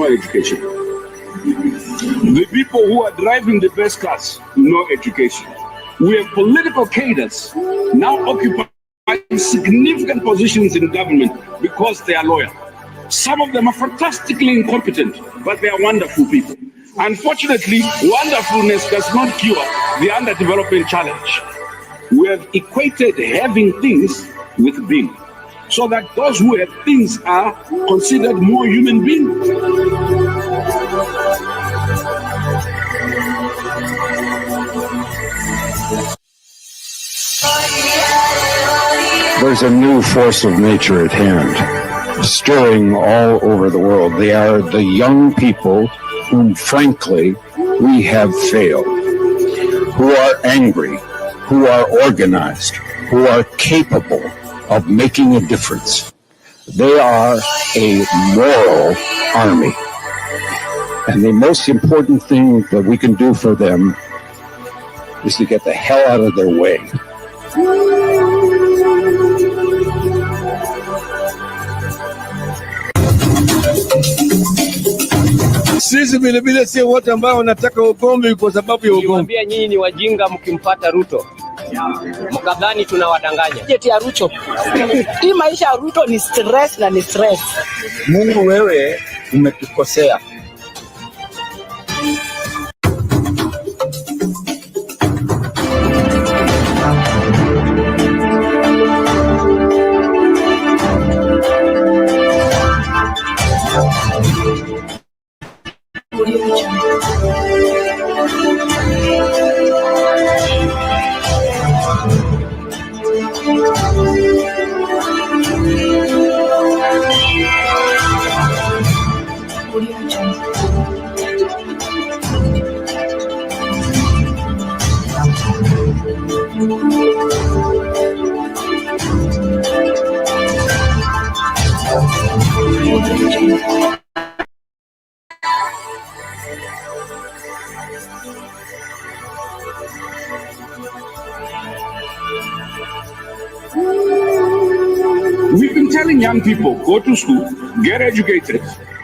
no education. The people who are driving the best cars, no education. We have political cadres now occupying significant positions in government because they are loyal. Some of them are fantastically incompetent, but they are wonderful people. Unfortunately, wonderfulness does not cure the underdevelopment challenge. We have equated having things with being, so that those who have things are considered more human beings. There's a new force of nature at hand, stirring all over the world. They are the young people whom, frankly, we have failed, who are angry, who are organized, who are capable of making a difference. They are a moral army. And the most important thing that we can do for them is to get the hell out of their way. Sisi vile vile sio wote ambao wanataka ugomvi kwa sababu ya ugomvi. Niwaambia nyinyi ni wajinga mkimpata Ruto. Mkadhani tunawadanganya. Jeti ya Ruto. Hii maisha ya Ruto ni stress na ni stress. Mungu, wewe umetukosea. We've been telling young people, go to school, get educated,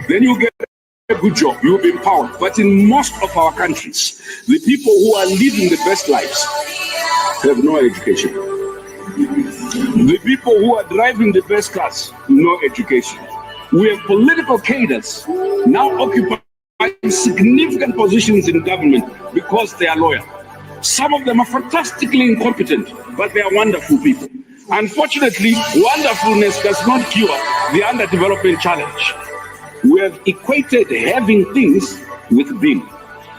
then you get a good job, you'll be empowered. But in most of our countries, the people who are living the best lives have no education. The people who are driving the best cars, no education. We have political cadres now occupying significant positions in government because they are loyal. Some of them are fantastically incompetent, but they are wonderful people. Unfortunately, wonderfulness does not cure the underdevelopment challenge. We have equated having things with being,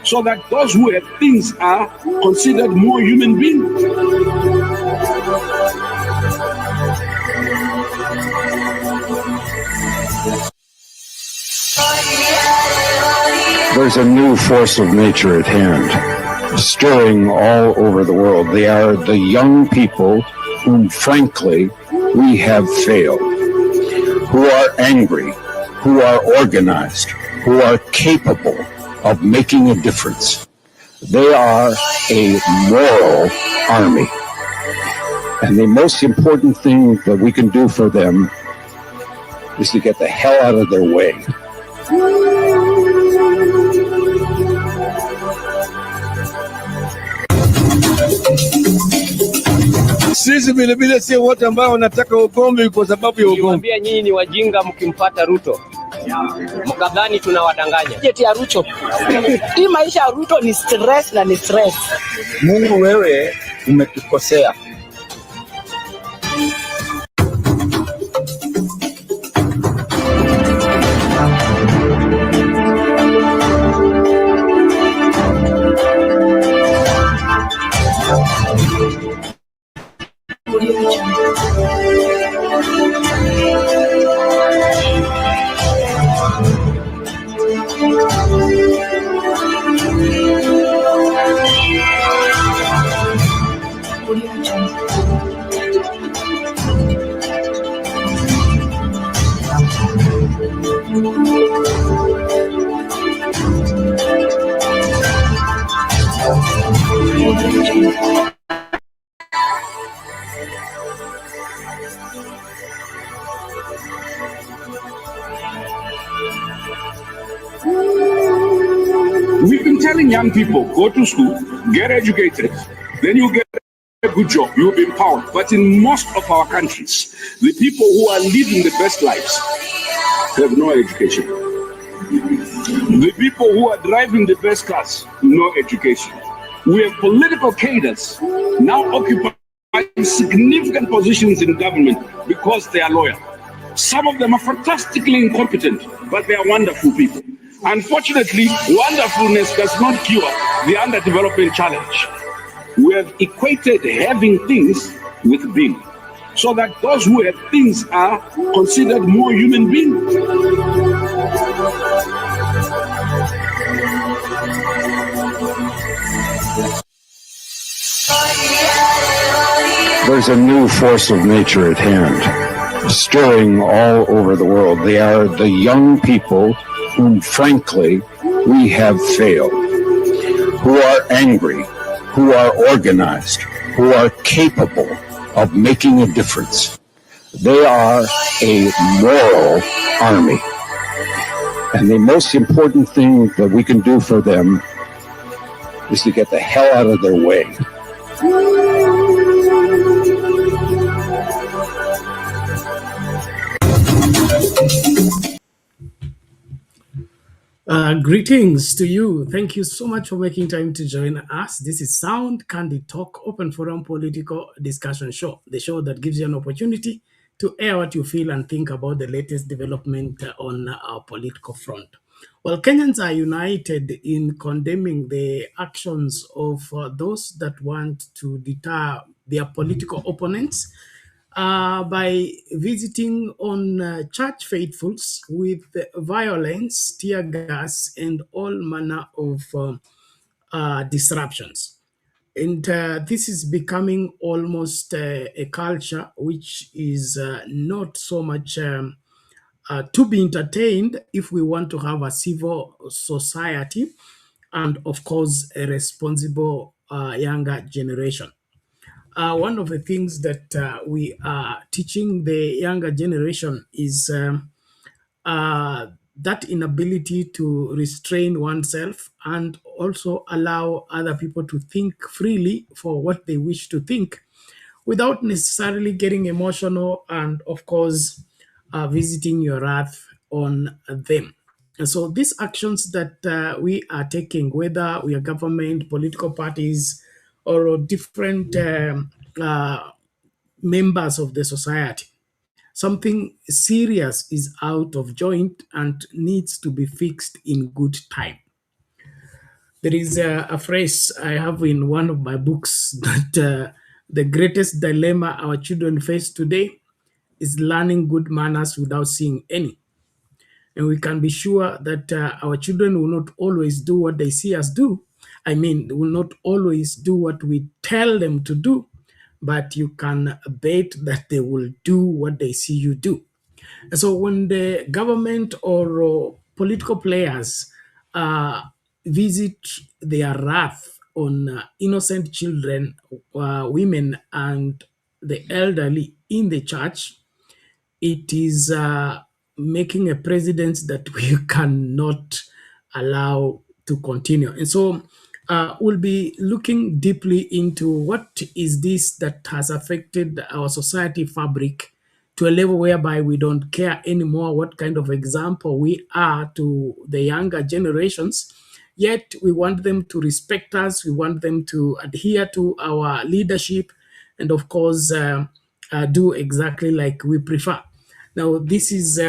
so that those who have things are considered more human beings. There's a new force of nature at hand, stirring all over the world. They are the young people whom, frankly, we have failed, who are angry, who are organized, who are capable of making a difference. They are a moral army. And the most important thing that we can do for them is to get the hell out of their way. Sisi vile vile sio wote ambao wanataka ugomvi kwa sababu ya ugomvi. Niwaambia nyinyi ni wajinga mkimpata Ruto. Mkadhani tunawadanganya. Jeti ya Ruto. Hii maisha ya Ruto ni stress na ni stress. Mungu, wewe umetukosea. Audio telling young people, go to school, get educated, then you get a good job, you'll be empowered. But in most of our countries, the people who are living the best lives have no education. The people who are driving the best cars, no education. We have political cadres now occupying significant positions in government because they are loyal. Some of them are fantastically incompetent, but they are wonderful people. Unfortunately, wonderfulness does not cure the underdevelopment challenge. We have equated having things with being, so that those who have things are considered more human beings. There's a new force of nature at hand, stirring all over the world. They are the young people whom, frankly, we have failed, who are angry, who are organized, who are capable of making a difference. They are a moral army. And the most important thing that we can do for them is to get the hell out of their way. Greetings to you. Thank you so much for making time to join us. This is Sound Candid Talk, open forum political discussion show, the show that gives you an opportunity to air what you feel and think about the latest development on our political front. Well, Kenyans are united in condemning the actions of those that want to deter their political opponents by visiting on church faithfuls with violence, tear gas, and all manner of disruptions. And this is becoming almost a culture which is not so much to be entertained if we want to have a civil society and, of course, a responsible younger generation. One of the things that we are teaching the younger generation is that inability to restrain oneself and also allow other people to think freely for what they wish to think without necessarily getting emotional and, of course, visiting your wrath on them. And so these actions that we are taking, whether we are government, political parties, or different members of the society, something serious is out of joint and needs to be fixed in good time. There is a phrase I have in one of my books that the greatest dilemma our children face today is learning good manners without seeing any. And we can be sure that our children will not always do what they see us do. I mean, they will not always do what we tell them to do, but you can bet that they will do what they see you do. And so when the government or political players visit their wrath on innocent children, women, and the elderly in the church, it is making a precedent that we cannot allow to continue. And so we'll be looking deeply into what is this that has affected our society fabric to a level whereby we don't care anymore what kind of example we are to the younger generations. Yet we want them to respect us, we want them to adhere to our leadership, and of course, do exactly like we prefer. Now, this is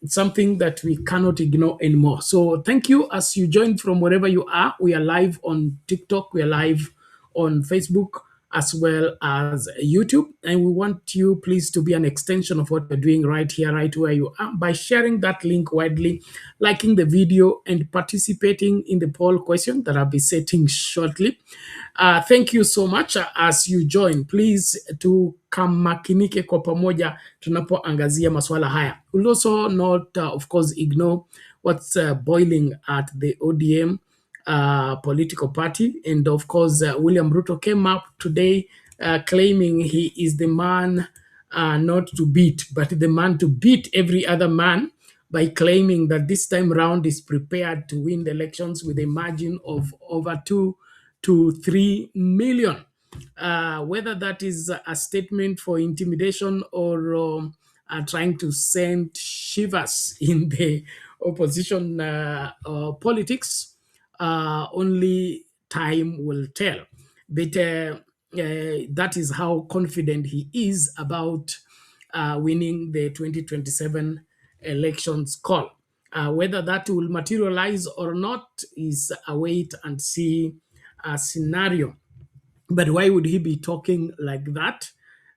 something that we cannot ignore anymore. So thank you as you joined from wherever you are. We are live on TikTok, we are live on Facebook, as well as YouTube. And we want you, please, to be an extension of what we're doing right here, right where you are, by sharing that link widely, liking the video, and participating in the poll question that I'll be setting shortly. Thank you so much as you join. Please tukamakinike kwa pamoja tunapoangazia masuala haya. We'll also not, of course, ignore what's boiling at the ODM political party. And of course, William Ruto came up today claiming he is the man not to beat, but the man to beat every other man by claiming that this time round is prepared to win the elections with a margin of over 2 to 3 million. Whether that is a statement for intimidation or trying to send shivers in the opposition politics, only time will tell. But that is how confident he is about winning the 2027 elections call. Whether that will materialize or not is a wait and see scenario. But why would he be talking like that?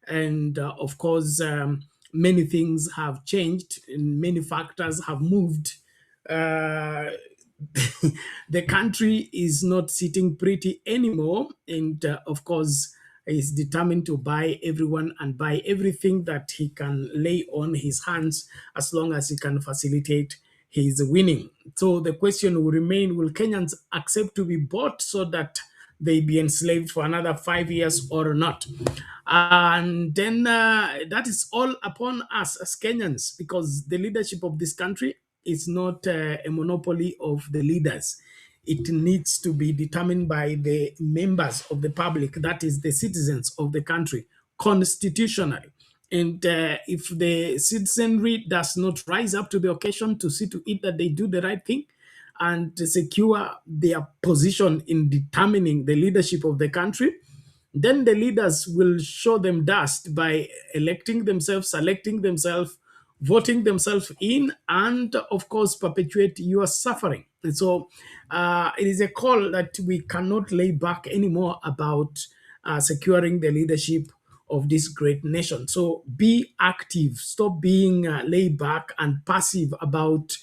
And of course, many things have changed and many factors have moved. Uh, the country is not sitting pretty anymore. And of course, is determined to buy everyone and buy everything that he can lay on his hands as long as he can facilitate his winning. So the question will remain, will Kenyans accept to be bought so that they be enslaved for another 5 years or not? And then that is all upon us as Kenyans, because the leadership of this country is not a monopoly of the leaders. It needs to be determined by the members of the public, that is the citizens of the country, constitutionally. And if the citizenry does not rise up to the occasion to see to it that they do the right thing and to secure their position in determining the leadership of the country, then the leaders will show them dust by electing themselves, selecting themselves, voting themselves in, and of course perpetuate your suffering. And so it is a call that we cannot lay back anymore about securing the leadership of this great nation. So be active, stop being laid back and passive about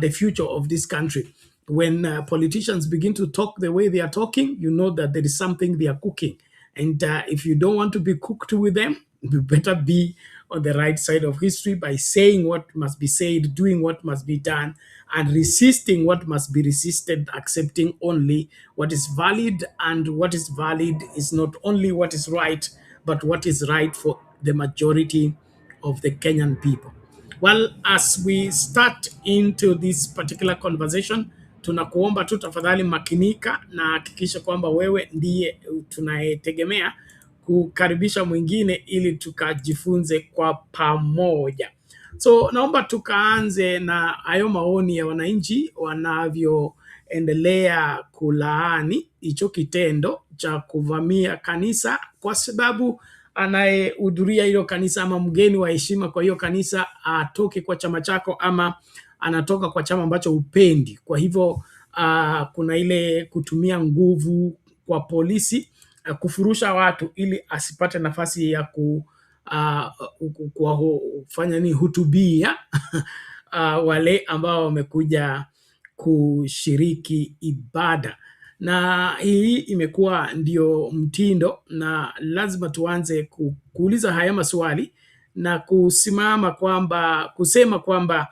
the future of this country. When politicians begin to talk the way they are talking, you know that there is something they are cooking. And if you don't want to be cooked with them, you better be on the right side of history by saying what must be said, doing what must be done, and resisting what must be resisted, accepting only what is valid. And what is valid is not only what is right, but what is right for the majority of the Kenyan people. Well, as we start into this particular conversation, tunakuomba tu tafadhali makinika na hakikisha kwamba wewe ndiye tunayetegemea kukaribisha mwingine ili tukajifunze kwa pamoja. So naomba tukaanze na hayo maoni ya wananchi wanavyoendelea kulaani hicho kitendo cha kuvamia kanisa, kwa sababu anayehudhuria hilo kanisa ama mgeni wa heshima kwa hiyo kanisa atoke kwa chama chako ama anatoka kwa chama ambacho upendi. Kwa hivyo kuna ile kutumia nguvu kwa polisi kufurusha watu ili asipate nafasi ya kufanya ni hutubia wale ambao wamekuja kushiriki ibada. Na hii imekuwa ndio mtindo, na lazima tuanze kuuliza haya maswali na kusema kwamba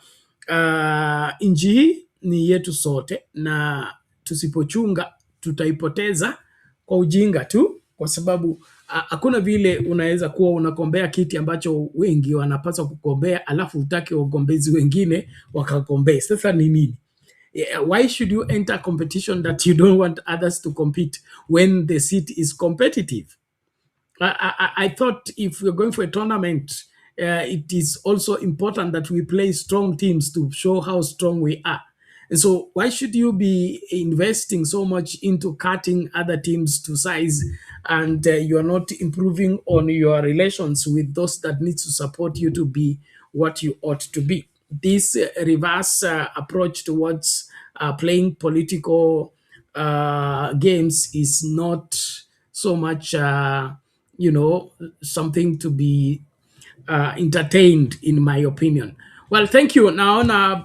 nchi hii ni yetu sote, na tusipochunga tutaipoteza kwa ujinga tu, kwa sababu hakuna vile unaweza kuwa unagombea kiti ambacho wengi wanapaswa kugombea alafu utake wagombezi wengine wakagombea. Sasa ni nini? Why should you enter a competition that you don't want others to compete when the seat is competitive? I thought if we're going for a tournament, it is also important that we play strong teams to show how strong we are. And so why should you be investing so much into cutting other teams to size, and you are not improving on your relations with those that need to support you to be what you ought to be? This reverse approach towards playing political games is not so much, something to be entertained, in my opinion. Well, thank you. Naona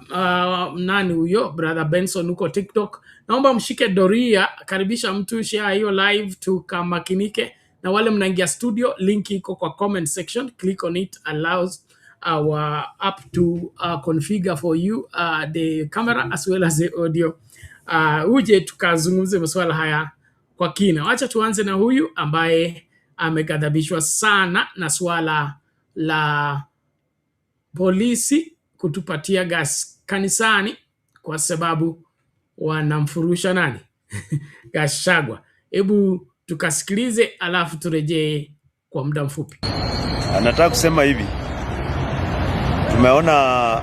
nani huyo brother Benson uko TikTok. Naomba mshike doria, karibisha mtu, share hiyo live tukamakinike. Na wale mnaingia studio, link iko kwa comment section. Click on it, allows our app to configure for you the camera as well as the audio. Uje tukazungumze masuala haya kwa kina. Wacha tuanze na huyu ambaye amegadhabishwa sana na swala la polisi kutupatia gas kanisani kwa sababu wanamfurusha nani? Gachagua. Hebu tukasikilize alafu turejee kwa muda mfupi. Anataka kusema hivi. Tumeona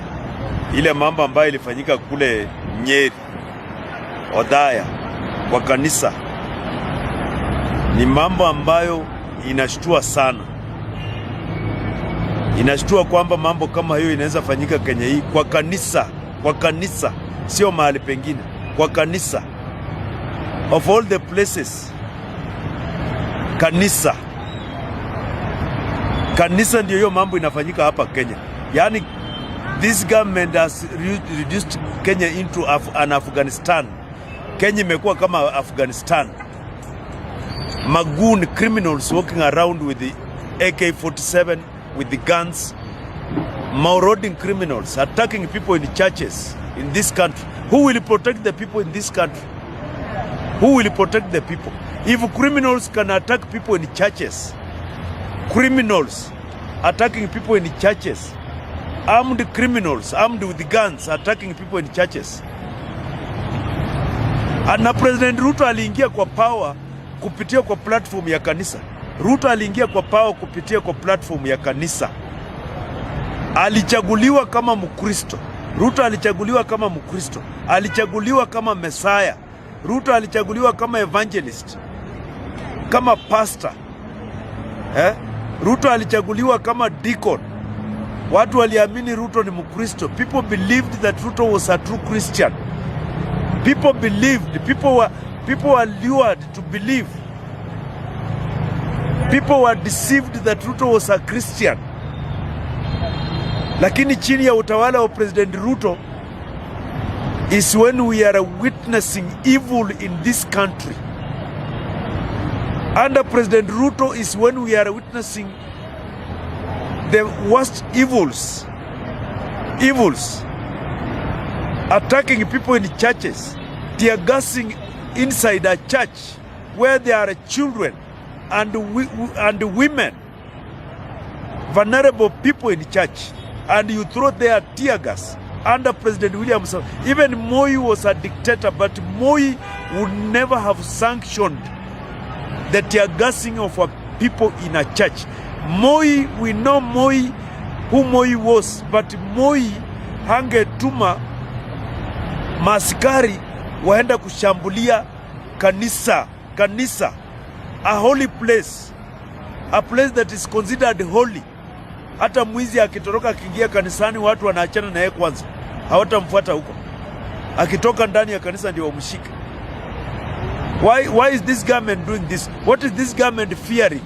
ile mambo ambayo ilifanyika kule Nyeri, Odhaya, kwa kanisa. Ni mambo ambayo inashtua sana. Inashtua kwamba mambo kama hiyo inaweza fanyika Kenya hii kwa kanisa, sio mahali pengine, kwa kanisa. Of all the places, kanisa ndio hiyo mambo inafanyika hapa Kenya. Yani this government has reduced Kenya into an Afghanistan. Kenya imekuwa kama Afghanistan. Magoon criminals walking around with the AK-47, with the guns, marauding criminals, attacking people in churches in this country. Who will protect the people in this country? Who will protect the people? If criminals can attack people in churches, criminals attacking people in churches, armed criminals, armed with guns, attacking people in churches. Na President Ruto aliingia kwa power kupitia kwa platform ya kanisa. Ruto aliingia kwa power kupitia kwa platform ya kanisa. Alichaguliwa kama Mkristo. Ruto alichaguliwa kama Mkristo. Alichaguliwa kama Messiah. Ruto alichaguliwa kama evangelist, kama pastor. Ruto alichaguliwa kama deacon. Watu waliamini Ruto ni Mkristo. People believed that Ruto was a true Christian. People believed, people were lured to believe. People were deceived that Ruto was a Christian. Lakini chini ya utawala wa President Ruto is when we are witnessing evil in this country. Under President Ruto is when we are witnessing the worst evils. Attacking people in churches, tear gassing inside a church where there are children and women, vulnerable people in church, and you throw their tear gas. Under President William Ruto, even Moi was a dictator, but Moi would never have sanctioned the tear gassing of people in a church. Moi, we know Moi, who Moi was, but Moi hangetuma maskari waenda kushambulia kanisa, a holy place, a place that is considered holy. Hata mwizi akitoroka akiingia kanisani, watu wanaachana na yeye kwanza, hawatamfuata huko. Akitoka ndani ya kanisa ndio wamshike. Why is this government doing this? What is this government fearing?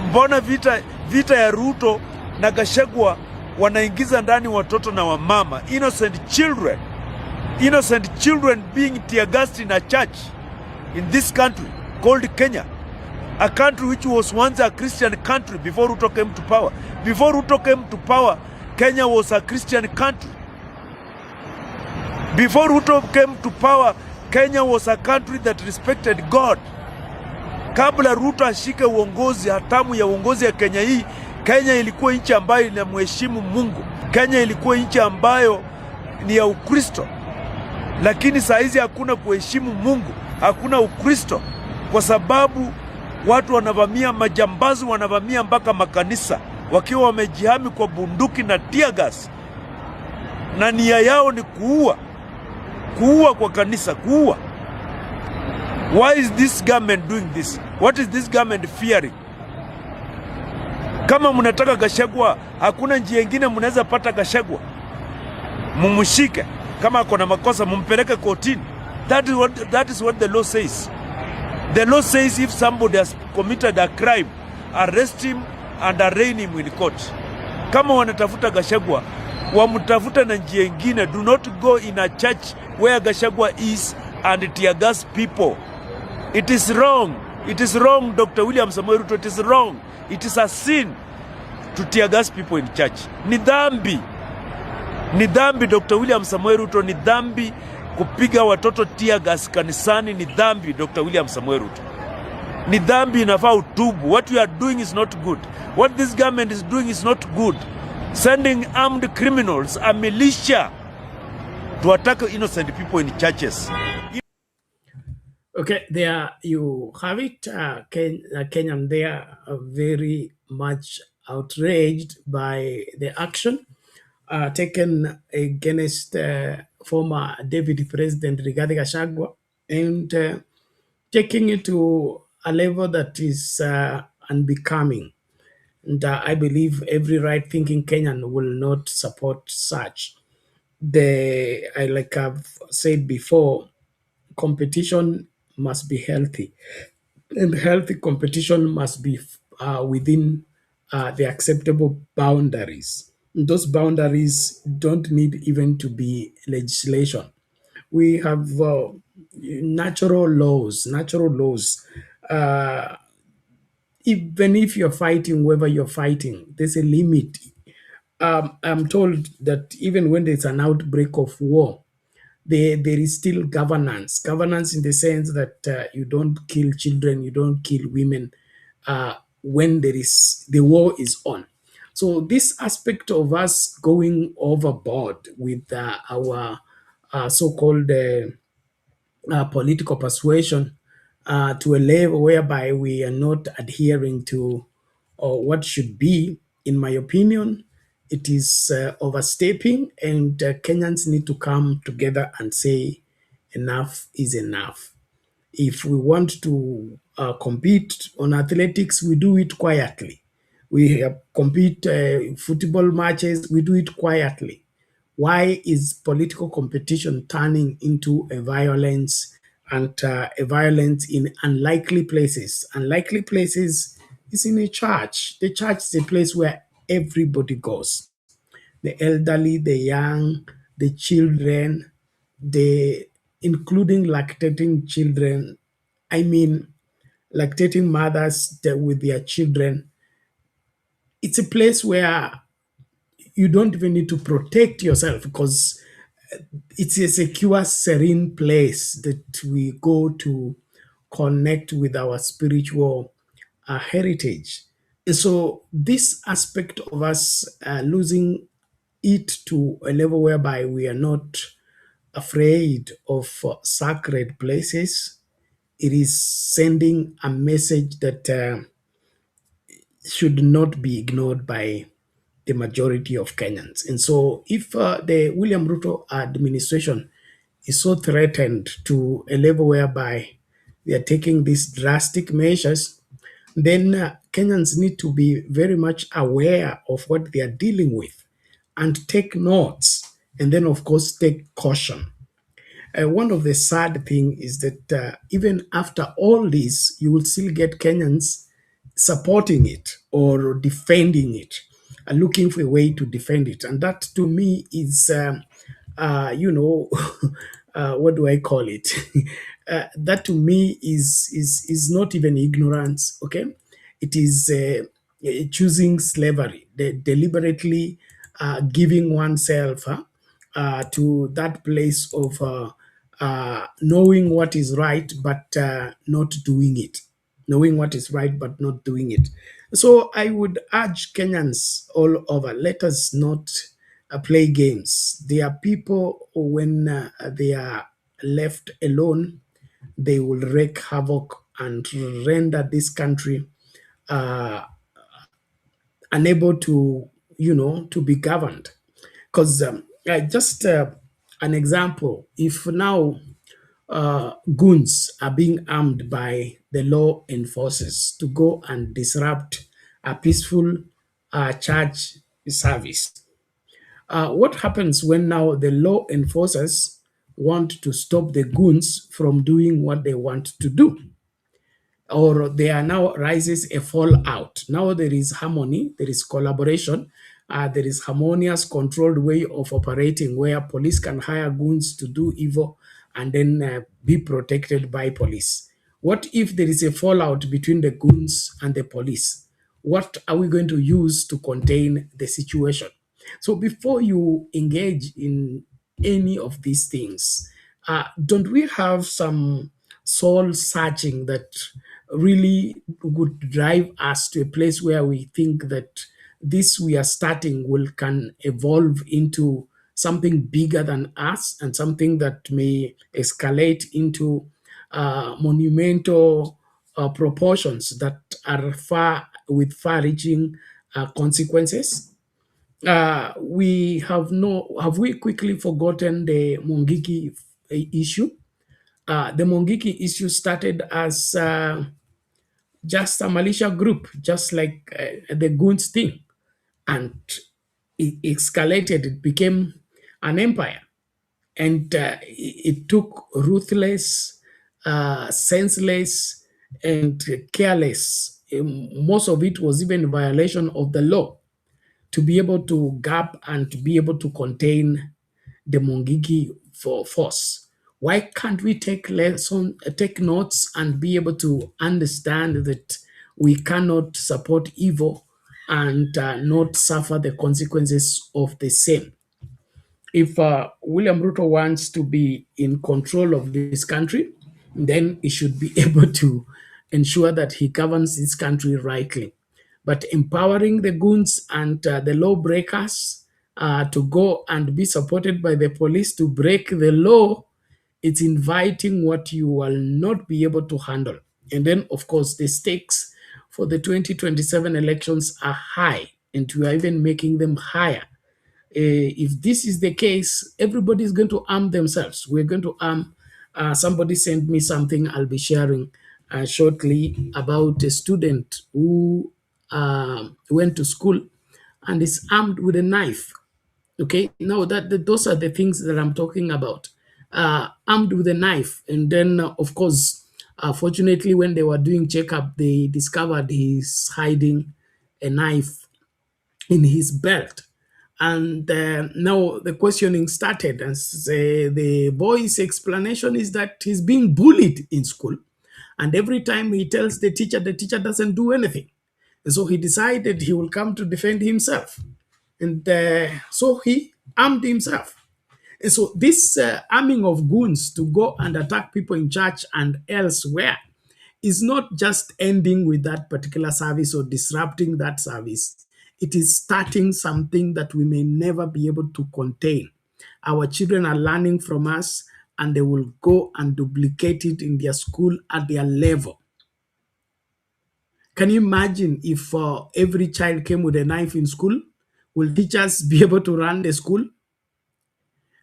Mbona vita ya Ruto na Gachagua wanaingiza ndani watoto na wamama, innocent children being tear gassed in a church in this country called Kenya, a country which was once a Christian country before Ruto came to power. Before Ruto came to power, Kenya was a Christian country. Before Ruto came to power, Kenya was a country that respected God. Kabla Ruto ashike uongozi, hatamu ya uongozi ya Kenya hii, Kenya ilikuwa nchi ambayo inamheshimu Mungu. Kenya ilikuwa nchi ambayo ni ya Ukristo. Lakini saa hizi hakuna kuheshimu Mungu, hakuna Ukristo, kwa sababu watu wanavamia, majambazi wanavamia mpaka makanisa wakiwa wamejihami kwa bunduki na tear gas, na nia yao ni kuua kwa kanisa, kuua. Why is this government doing this? What is this government fearing? Kama mnataka Gachagua, hakuna njia nyingine mnaweza pata Gachagua. Mumshike, kama akona makosa mumpeleke kotini. That is what the law says. The law says if somebody has committed a crime, arrest him and arraign him in court. Kama wanatafuta Gachagua, wamtafuta na njia nyingine. Do not go in a church where Gachagua is and tear gas people. It is wrong. It is wrong, Dr. William Ruto. It is wrong. It is a sin to tear gas people in church. Ni dhambi. Ni dhambi, Dr. William Ruto. Ni dhambi kupiga watoto tear gas kanisani. Ni dhambi, Dr. William Ruto. Ni dhambi, inafaa utubu. What you are doing is not good. What this government is doing is not good. sending armed criminals, a militia, to attack innocent people in churches. Okay, there you have it. Kenyan, they are very much outraged by the action taken against former Deputy President Rigathi Gachagua, and taking it to a level that is unbecoming. And I believe every right-thinking Kenyan will not support such. Like I've said before, competition must be healthy, and healthy competition must be within the acceptable boundaries. Those boundaries don't need even to be legislation. We have natural laws. Uh, Even if you're fighting, whoever you're fighting, there's a limit. I'm told that even when there's an outbreak of war, there is still governance. Governance in the sense that you don't kill children, you don't kill women when the war is on. So this aspect of us going overboard with our so-called political persuasion to a level whereby we are not adhering to what should be, in my opinion, it is overstepping, and Kenyans need to come together and say enough is enough. If we want to compete on athletics, we do it quietly. We compete football matches, we do it quietly. Why is political competition turning into a violence, and a violence in unlikely places? Unlikely places is in a church. The church is a place where everybody goes. The elderly, the young, the children, the including lactating children. I mean, lactating mothers with their children. It's a place where you don't even need to protect yourself, because it's a secure, serene place that we go to connect with our spiritual heritage. And so, this aspect of us losing it to a level whereby we are not afraid of sacred places, it is sending a message that should not be ignored by the majority of Kenyans. And so, if the William Ruto administration is so threatened to a level whereby they are taking these drastic measures, then Kenyans need to be very much aware of what they are dealing with and take notes, and then, of course, take caution. One of the sad thing is that even after all this, you will still get Kenyans supporting it or defending it, looking for a way to defend it. And that to me is, what do I call it? That to me is not even ignorance, okay? It is choosing slavery, deliberately giving oneself to that place of knowing what is right, but not doing it. Knowing what is right, but not doing it. So I would urge Kenyans all over, let us not play games. There are people, when they are left alone, they will wreak havoc and render this country unable to, to be governed. Because just an example, if now goons are being armed by the law enforcers to go and disrupt a peaceful church service, what happens when now the law enforcers want to stop the goons from doing what they want to do? Or there now rises a fallout. Now there is harmony, there is collaboration, there is harmonious, controlled way of operating where police can hire goons to do evil and then be protected by police. What if there is a fallout between the goons and the police? What are we going to use to contain the situation? So before you engage in any of these things, don't we have some soul searching that really would drive us to a place where we think that this we are starting can evolve into something bigger than us and something that may escalate into monumental proportions that are far-reaching consequences. Have we quickly forgotten the Mungiki issue? The Mungiki issue started as just a militia group, just like the Goons thing, and it escalated. It became an empire, and it took ruthless, senseless, and careless. Most of it was even a violation of the law to be able to gap and to be able to contain the Mungiki force. Why can't we take notes and be able to understand that we cannot support evil and not suffer the consequences of the same? If William Ruto wants to be in control of this country, then he should be able to ensure that he governs this country rightly. But empowering the goons and the lawbreakers to go and be supported by the police to break the law, it's inviting what you will not be able to handle. And then, of course, the stakes for the 2027 elections are high, and we are even making them higher. If this is the case, everybody is going to arm themselves. We're going to arm. Somebody sent me something I'll be sharing shortly about a student who went to school and is armed with a knife. Okay, now those are the things that I'm talking about. Armed with a knife, and then of course, fortunately, when they were doing checkup, they discovered he's hiding a knife in his belt. And now the questioning started, and the boy's explanation is that he's being bullied in school. And every time he tells the teacher doesn't do anything. And so he decided he will come to defend himself. And so he armed himself. And so this arming of goons to go and attack people in church and elsewhere is not just ending with that particular service or disrupting that service. It is starting something that we may never be able to contain. Our children are learning from us, and they will go and duplicate it in their school at their level. Can you imagine if every child came with a knife in school? Will teachers be able to run the school?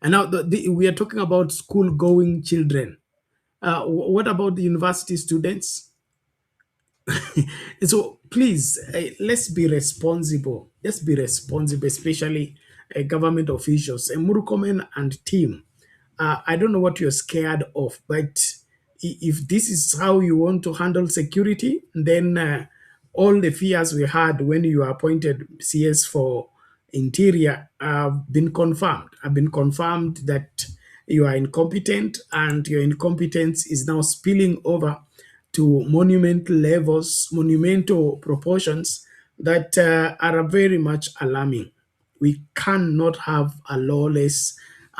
And now we are talking about school-going children. What about the university students? So please, let's be responsible. Let's be responsible, especially government officials. Murukomen and team, I don't know what you're scared of, but if this is how you want to handle security, then all the fears we had when you were appointed CS for Interior have been confirmed. Have been confirmed that you are incompetent, and your incompetence is now spilling over to monumental proportions that are very much alarming. We cannot have a lawless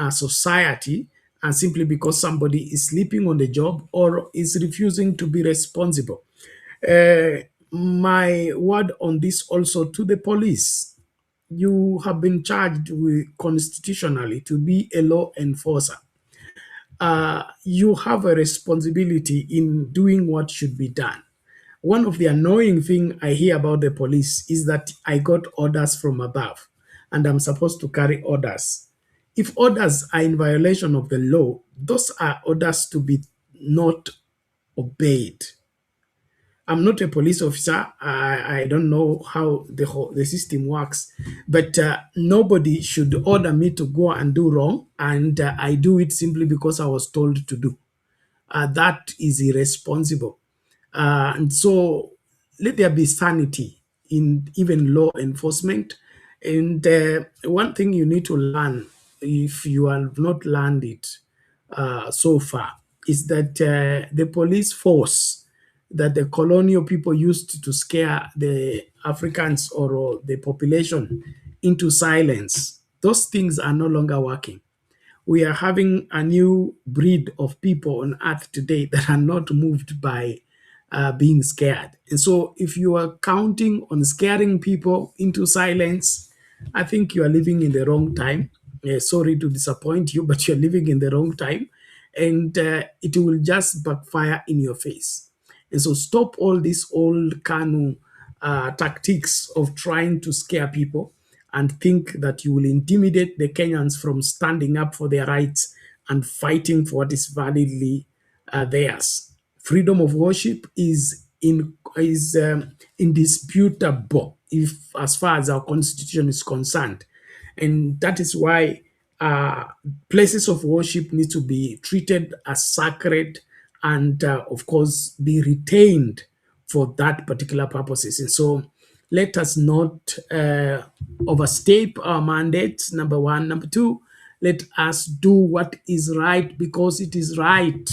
society simply because somebody is sleeping on the job or is refusing to be responsible. My word on this also to the police. You have been charged with constitutionally to be a law enforcer. You have a responsibility in doing what should be done. One of the annoying things I hear about the police is that I got orders from above and I'm supposed to carry orders. If orders are in violation of the law, those are orders to be not obeyed. I'm not a police officer. I don't know how the system works, but nobody should order me to go and do wrong, and I do it simply because I was told to do. That is irresponsible. And so let there be sanity in even law enforcement. And one thing you need to learn, if you have not learned it so far, is that the police force that the colonial people used to scare the Africans or the population into silence, those things are no longer working. We are having a new breed of people on earth today that are not moved by being scared. And so if you are counting on scaring people into silence, I think you are living in the wrong time. Sorry to disappoint you, but you're living in the wrong time, and it will just backfire in your face. And so stop all these old Kanu tactics of trying to scare people and think that you will intimidate the Kenyans from standing up for their rights and fighting for what is validly theirs. Freedom of worship is indisputable, if as far as our constitution is concerned, and that is why places of worship need to be treated as sacred and, of course, be retained for that particular purposes. And so let us not overstep our mandate, number one. Number two, let us do what is right because it is right.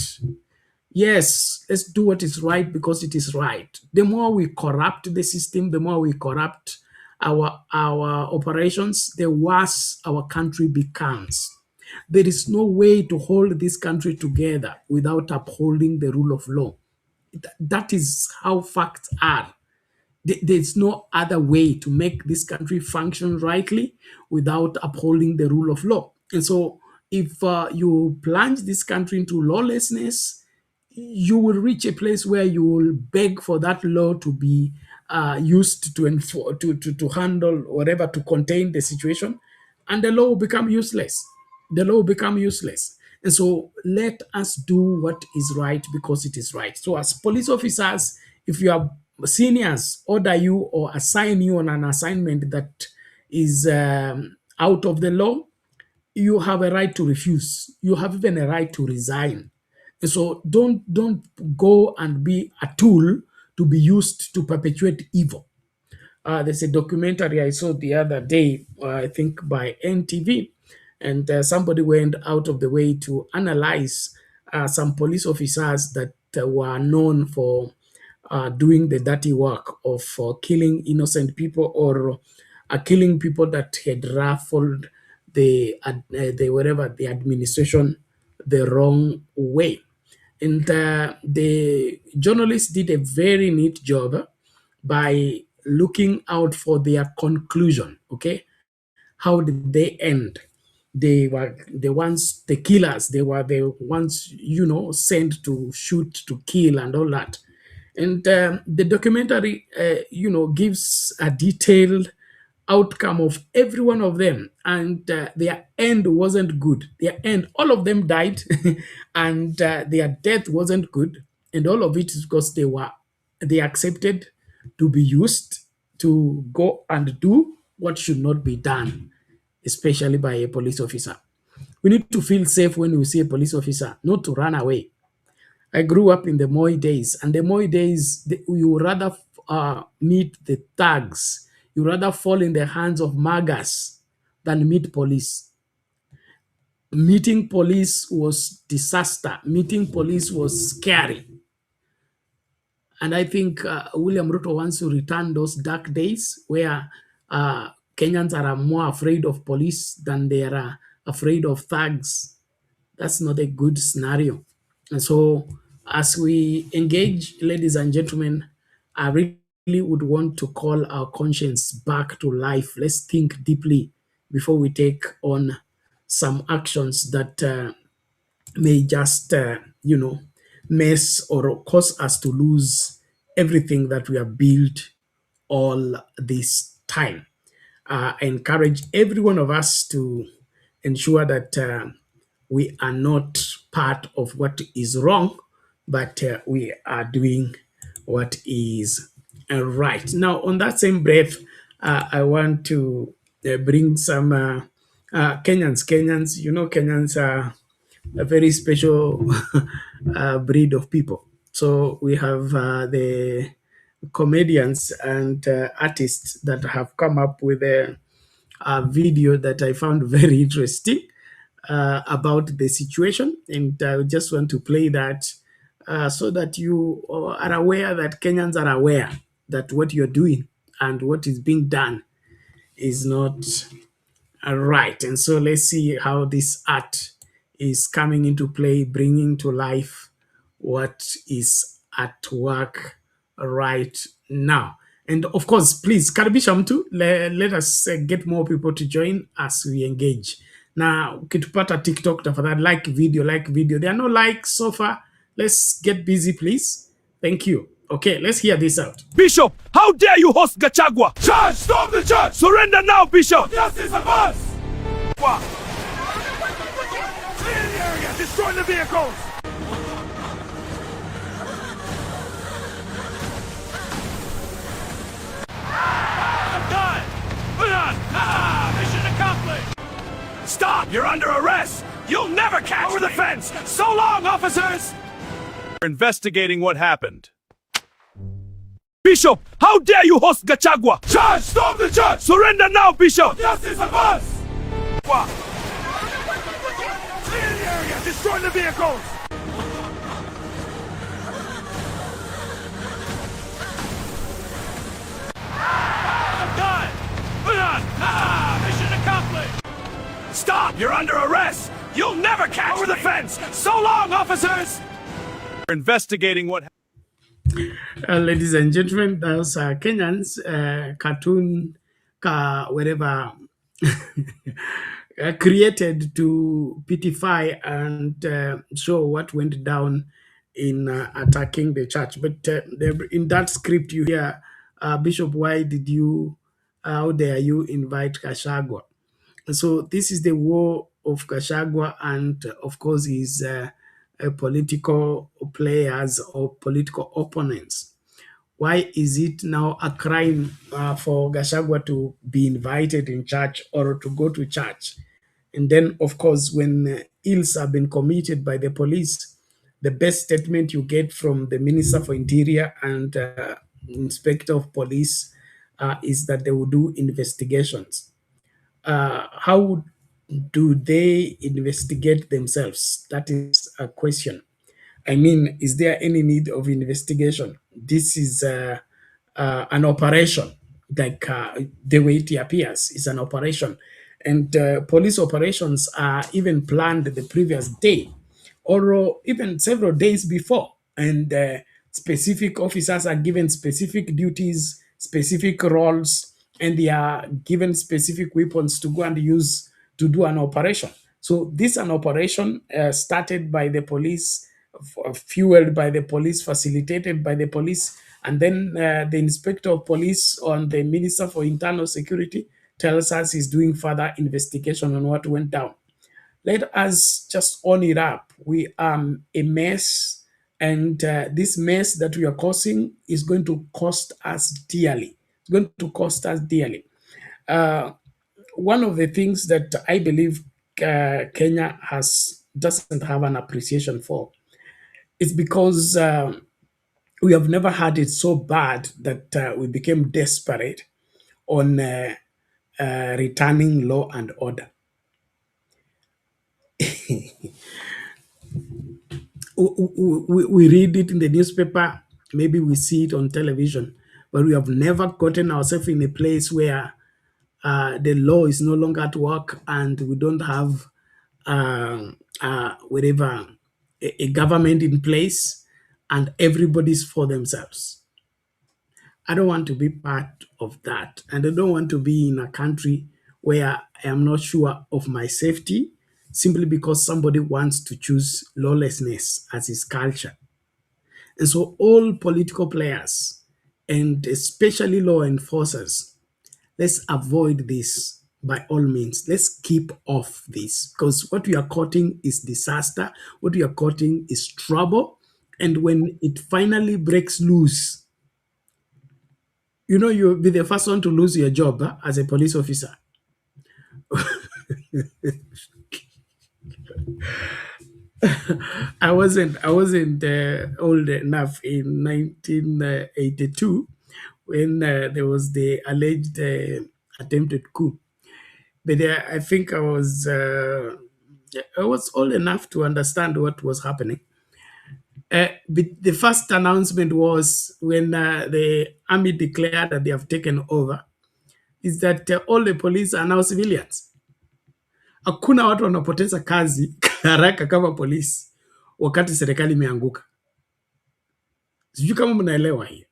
Yes, let's do what is right because it is right. The more we corrupt the system, the more we corrupt our operations, the worse our country becomes. There is no way to hold this country together without upholding the rule of law. That is how facts are. There's no other way to make this country function rightly without upholding the rule of law. And so if you plunge this country into lawlessness, you will reach a place where you will beg for that law to be used to handle whatever, to contain the situation, and the law will become useless. The law will become useless. And so let us do what is right because it is right. So as police officers, if your seniors order you or assign you on an assignment that is out of the law, you have a right to refuse. You have even a right to resign. And so don't go and be a tool to be used to perpetuate evil. There's a documentary I saw the other day, I think by NTV, and somebody went out of the way to analyze some police officers that were known for doing the dirty work of killing innocent people or killing people that had ruffled the administration the wrong way. And the journalists did a very neat job by looking out for their conclusion. Okay, how did they end? They were the ones, the killers. They were the ones, sent to shoot, to kill, and all that. And the documentary, gives a detailed outcome of every one of them, and their end wasn't good. Their end, all of them died, and their death wasn't good, and all of it is because they accepted to be used to go and do what should not be done, especially by a police officer. We need to feel safe when we see a police officer, not to run away. I grew up in the Moi days, and the Moi days, you would rather meet the thugs. You rather fall in the hands of magas than meet police. Meeting police was disaster. Meeting police was scary. And I think William Ruto wants to return those dark days where Kenyans are more afraid of police than they are afraid of thugs. That's not a good scenario. And so as we engage, ladies and gentlemen, I really would want to call our conscience back to life. Let's think deeply before we take on some actions that may just, mess or cause us to lose everything that we have built all this time. I encourage every one of us to ensure that we are not part of what is wrong, but we are doing what is right. Now, on that same breath, I want to bring some Kenyans. Kenyans are a very special breed of people. So we have the comedians and artists that have come up with a video that I found very interesting about the situation, and I just want to play that so that you are aware, that Kenyans are aware that what you're doing and what is being done is not right. And so let's see how this art is coming into play, bringing to life what is at work right now. And of course, please, karibisha mtu, let us get more people to join as we engage. Now, ukitupata TikTok, tafadhali like video. There are no likes so far. Let's get busy, please. Thank you. Okay, let's hear this out. Bishop, how dare you host Gachagua? Charge! Stop the charge! Surrender now, Bishop! Justice of us! What? Clear the area! Destroy the vehicles! I'm done! Put on! Mission accomplished! Stop! You're under arrest! You'll never catch over the fence! So long, officers! We're investigating what happened. Bishop, how dare you host Gachagua? Charge! Stop the charge! Surrender now, Bishop! Justice of us! What? Clear the area! Destroy the vehicles! I'm done! Put on! Mission accomplished! Stop! You're under arrest! You'll never catch over the fence! So long, officers! We're investigating what happened. Ladies and gentlemen, those are Kenyans, cartoon, whatever, created to pitify and show what went down in attacking the church. But in that script, you hear, Bishop, how dare you invite Gachagua? So this is the war of Gachagua and, of course, his political players or political opponents. Why is it now a crime for Gachagua to be invited in church or to go to church? And then, of course, when ills have been committed by the police, the best statement you get from the Minister for Interior and Inspector of Police is that they will do investigations. How do they investigate themselves? That is a question. I mean, is there any need of investigation? This is an operation, like the way it appears is an operation. And police operations are even planned the previous day or even several days before. And specific officers are given specific duties, specific roles, and they are given specific weapons to go and use to do an operation. So this is an operation started by the police, fueled by the police, facilitated by the police, and then the inspector of police on the Minister for Internal Security tells us he's doing further investigation on what went down. Let us just own it up. We are a mess, and this mess that we are causing is going to cost us dearly. It's going to cost us dearly. One of the things that I believe Kenya doesn't have an appreciation for is because we have never had it so bad that we became desperate on returning law and order. We read it in the newspaper, maybe we see it on television, but we have never gotten ourselves in a place where the law is no longer at work and we don't have whatever, a government in place and everybody's for themselves. I don't want to be part of that. And I don't want to be in a country where I am not sure of my safety simply because somebody wants to choose lawlessness as his culture. And so all political players, and especially law enforcers, let's avoid this by all means. Let's keep off this, because what we are courting is disaster. What we are courting is trouble. And when it finally breaks loose, you know, you'll be the first one to lose your job as a police officer. I wasn't old enough in 1982 when there was the alleged attempted coup. But I think I was old enough to understand what was happening. But the first announcement was when the army declared that they have taken over, is that all the police are now civilians. Hakuna watu wanapoteza kazi haraka kama polisi wakati serikali imeanguka. Sijui kama mnaelewa hii.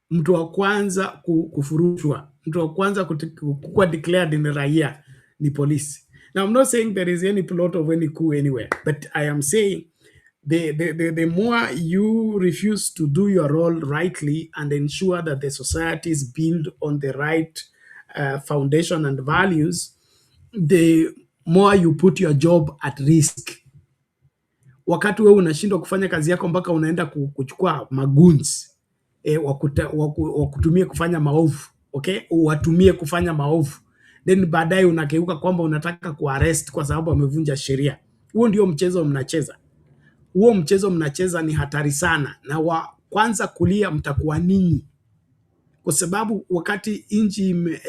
Mtu wa kwanza kufurushwa, mtu wa kwanza kuwa declared ni raia, ni polisi. Now I'm not saying there is any plot of any coup anywhere, but I am saying the more you refuse to do your role rightly and ensure that the society is built on the right foundation and values, the more you put your job at risk. Wakati wewe unashindwa kufanya kazi yako mpaka unaenda kuchukua magunzi wakutumie kufanya maovu, okay, watumie kufanya maovu, then baadaye unakeuka kwamba unataka kuarrest kwa sababu amevunja sheria. Huo ndio mchezo mnacheza. Huo mchezo mnacheza ni hatari sana, na wa kwanza kulia mtakuwa ninyi, kwa sababu wakati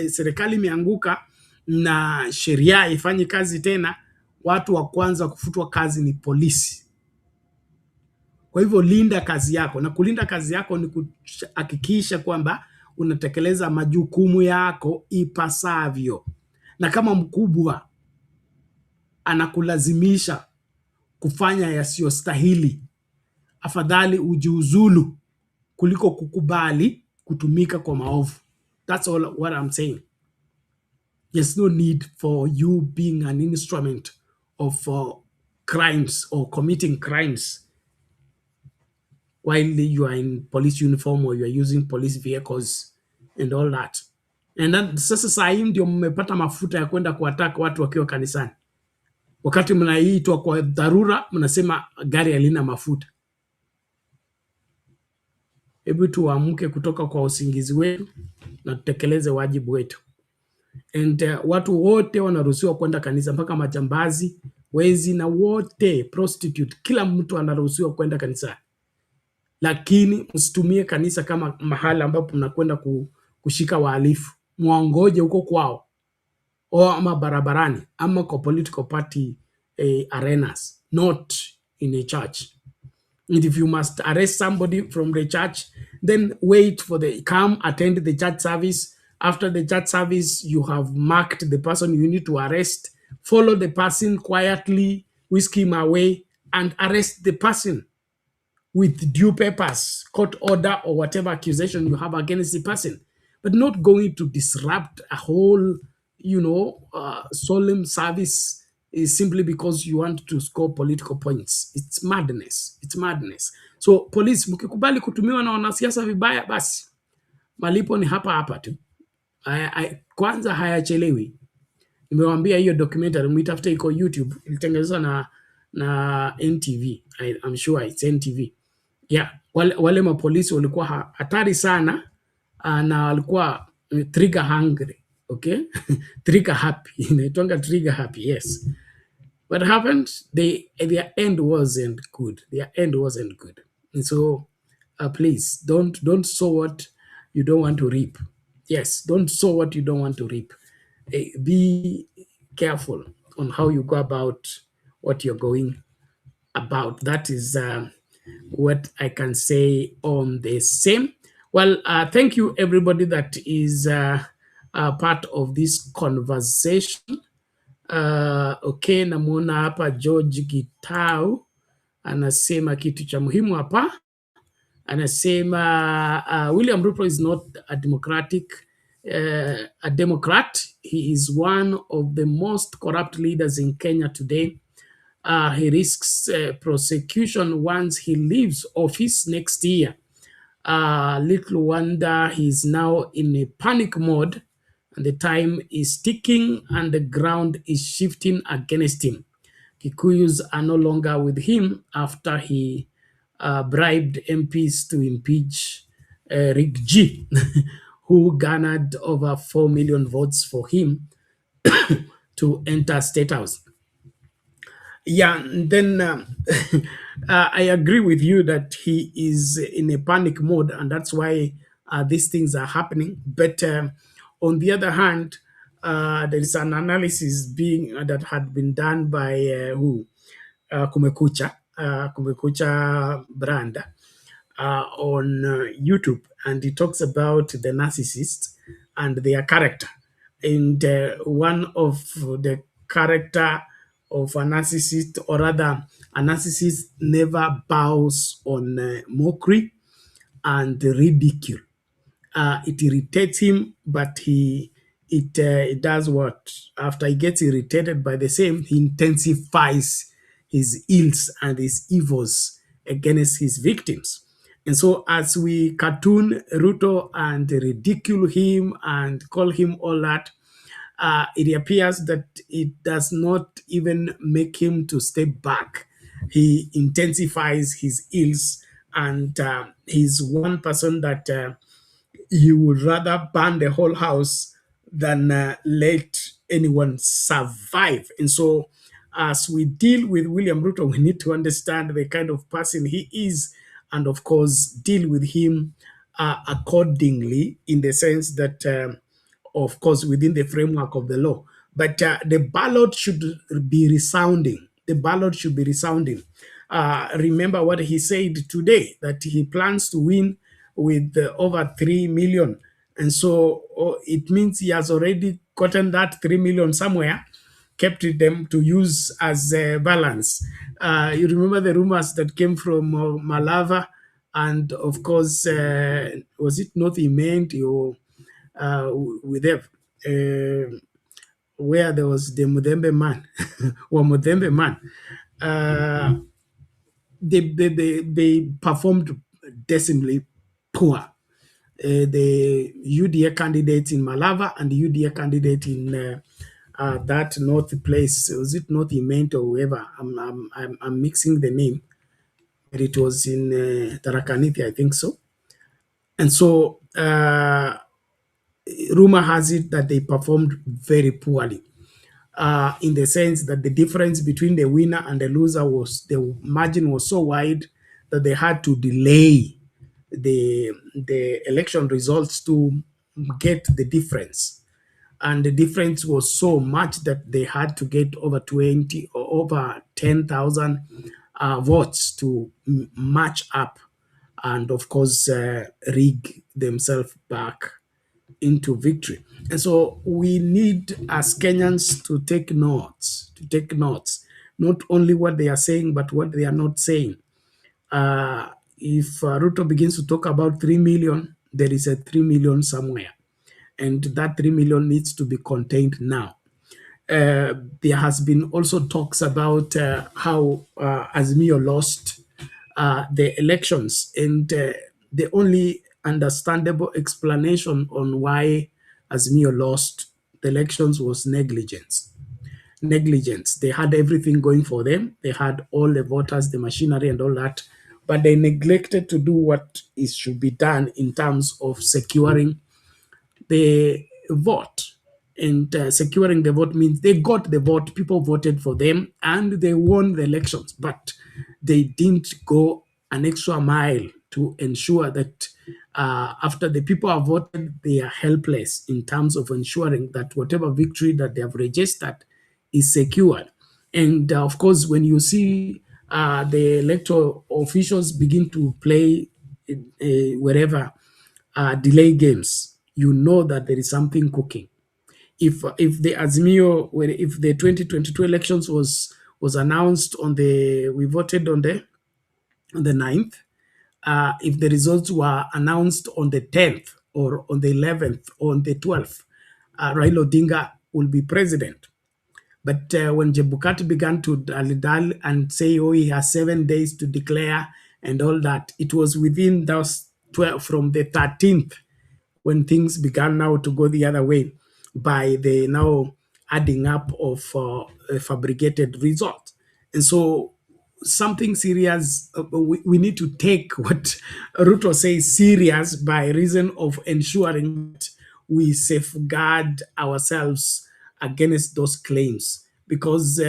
serikali imeanguka na sheria ifanye kazi tena, watu wa kwanza kufutwa kazi ni polisi. Kwa hivyo linda kazi yako, na kulinda kazi yako ni kuhakikisha kwamba unatekeleza majukumu yako ipasavyo. Na kama mkubwa anakulazimisha kufanya yasiyostahili, afadhali ujiuzulu kuliko kukubali kutumika kwa maovu. That's all what I'm saying. There's no need for you being an instrument of crimes or committing crimes while you are in police uniform or you are using police vehicles and all that. And then sasa saa hii ndio mmepata mafuta ya kwenda kuattack watu wakiwa kanisani. Wakati mnaitwa kwa dharura mnasema gari halina mafuta. Hebu tuamke kutoka kwa usingizi wetu na tutekeleze wajibu wetu. And watu wote wanaruhusiwa kwenda kanisa, mpaka majambazi, wezi na wote, prostitute, kila mtu anaruhusiwa kwenda kanisa. Lakini msitumie kanisa kama mahali ambapo mnakwenda kushika wahalifu. Muongoje huko kwao, o ama barabarani, ama kwa political party arenas, not in a church. And if you must arrest somebody from the church, then wait for come attend the church service. After the church service, you have marked the person you need to arrest. Follow the person quietly, whisk him away, and arrest the person with due papers, court order, or whatever accusation you have against the person. But not going to disrupt a whole, solemn service simply because you want to score political points. It's madness. It's madness. So police, mkikubali kutumiwa na wanasiasa vibaya, basi malipo ni hapa tu. Kwanza hayachelewi. Nimewaambia hiyo documentary mtafute, iko YouTube, ilitengenezwa na NTV. I'm sure it's NTV. Yeah, wale mapolisi walikuwa hatari sana, na walikuwa trigger hungry, okay? Trigger happy. Inaitwa trigger happy, yes. What happened? Their end wasn't good. Their end wasn't good. And so please don't sow what you don't want to reap. Yes, don't sow what you don't want to reap. Be careful on how you go about what you're going about. That is what I can say on the same. Well, thank you everybody that is part of this conversation. Okay, namuona hapa George Gitau anasema kitu cha muhimu hapa. Anasema William Ruto is not a Democrat. He is one of the most corrupt leaders in Kenya today. He risks prosecution once he leaves office next year. Little wonder he's now in a panic mode, and the time is ticking and the ground is shifting against him. Kikuyus are no longer with him after he bribed MPs to impeach Rick G, who garnered over 4 million votes for him to enter State House. Yeah, and then I agree with you that he is in a panic mode, and that's why these things are happening. But on the other hand, there is an analysis that had been done by Kumekucha brand on YouTube, and he talks about the narcissists and their character. And one of the character of a narcissist, or rather A narcissist never bows on mockery and ridicule. It irritates him, but it does what? After he gets irritated by the same, he intensifies his ills and his evils against his victims. And so as we cartoon Ruto and ridicule him and call him all that, it appears that it does not even make him to step back. He intensifies his ills, and he's one person that he would rather burn the whole house than let anyone survive. And so, as we deal with William Ruto, we need to understand the kind of person he is, and of course, deal with him accordingly, in the sense that, of course, within the framework of the law. But the ballot should be resounding. The ballot should be resounding. Remember what he said today, that he plans to win with over 3 million. And so it means he has already gotten that 3 million somewhere, kept them to use as a balance. You remember the rumors that came from Malava, and of course, was it not Imenti or with them? Where there was the Mudembe man, or Mudembe man. They performed decently poor. The UDA candidate in Malava and the UDA candidate in that north place, was it North Imento or whoever? I'm mixing the name, but it was in Tarakaniti, I think so. And so rumor has it that they performed very poorly. In the sense that the difference between the winner and the loser was, the margin was so wide that they had to delay the election results to get the difference. And the difference was so much that they had to get over 20 or over 10,000 votes to match up, and of course rig themselves back into victory. And so we need, as Kenyans, to take notes, not only what they are saying, but what they are not saying. If Ruto begins to talk about 3 million, there is a 3 million somewhere. And that 3 million needs to be contained now. There has been also talks about how Azimio lost the elections, and the only understandable explanation on why Azimio lost the elections was negligence. They had everything going for them. They had all the voters, the machinery, and all that, but they neglected to do what should be done in terms of securing the vote. And securing the vote means they got the vote, people voted for them, and they won the elections. But they didn't go an extra mile to ensure that after the people have voted, they are helpless in terms of ensuring that whatever victory that they have registered is secured. And of course, when you see the electoral officials begin to play wherever delay games, you know that there is something cooking. If the Azimio, if the 2022 elections was announced we voted on the 9th, if the results were announced on the 10th or on the 11th or on the 12th, Raila Odinga will be president. But when Jebukati began to dal and say, oh, he has 7 days to declare and all that, it was within those 12, from the 13th, when things began now to go the other way by the now adding up of fabricated results. And so something serious, we need to take what Ruto says serious, by reason of ensuring that we safeguard ourselves against those claims. Because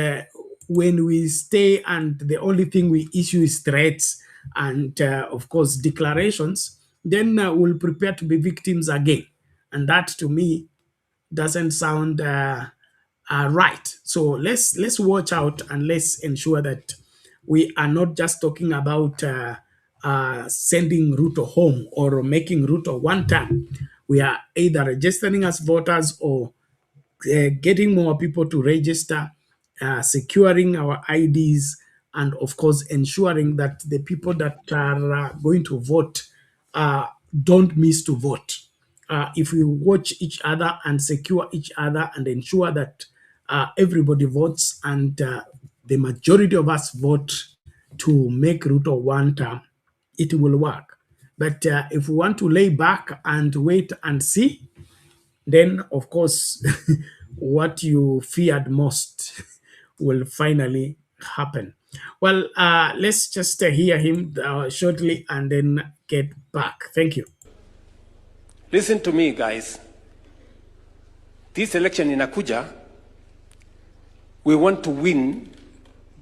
when we stay and the only thing we issue is threats and, of course, declarations, then we'll prepare to be victims again. And that, to me, doesn't sound right. So let's watch out, and let's ensure that we are not just talking about sending Ruto home or making Ruto one term. We are either registering as voters or getting more people to register, securing our IDs, and of course ensuring that the people that are going to vote don't miss to vote. If we watch each other and secure each other and ensure that everybody votes and the majority of us vote to make Ruto one term, it will work. But if we want to lay back and wait and see, then of course what you feared most will finally happen. Well, let's just hear him shortly and then get back. Thank you. Listen to me, guys. This election in Akuja, we want to win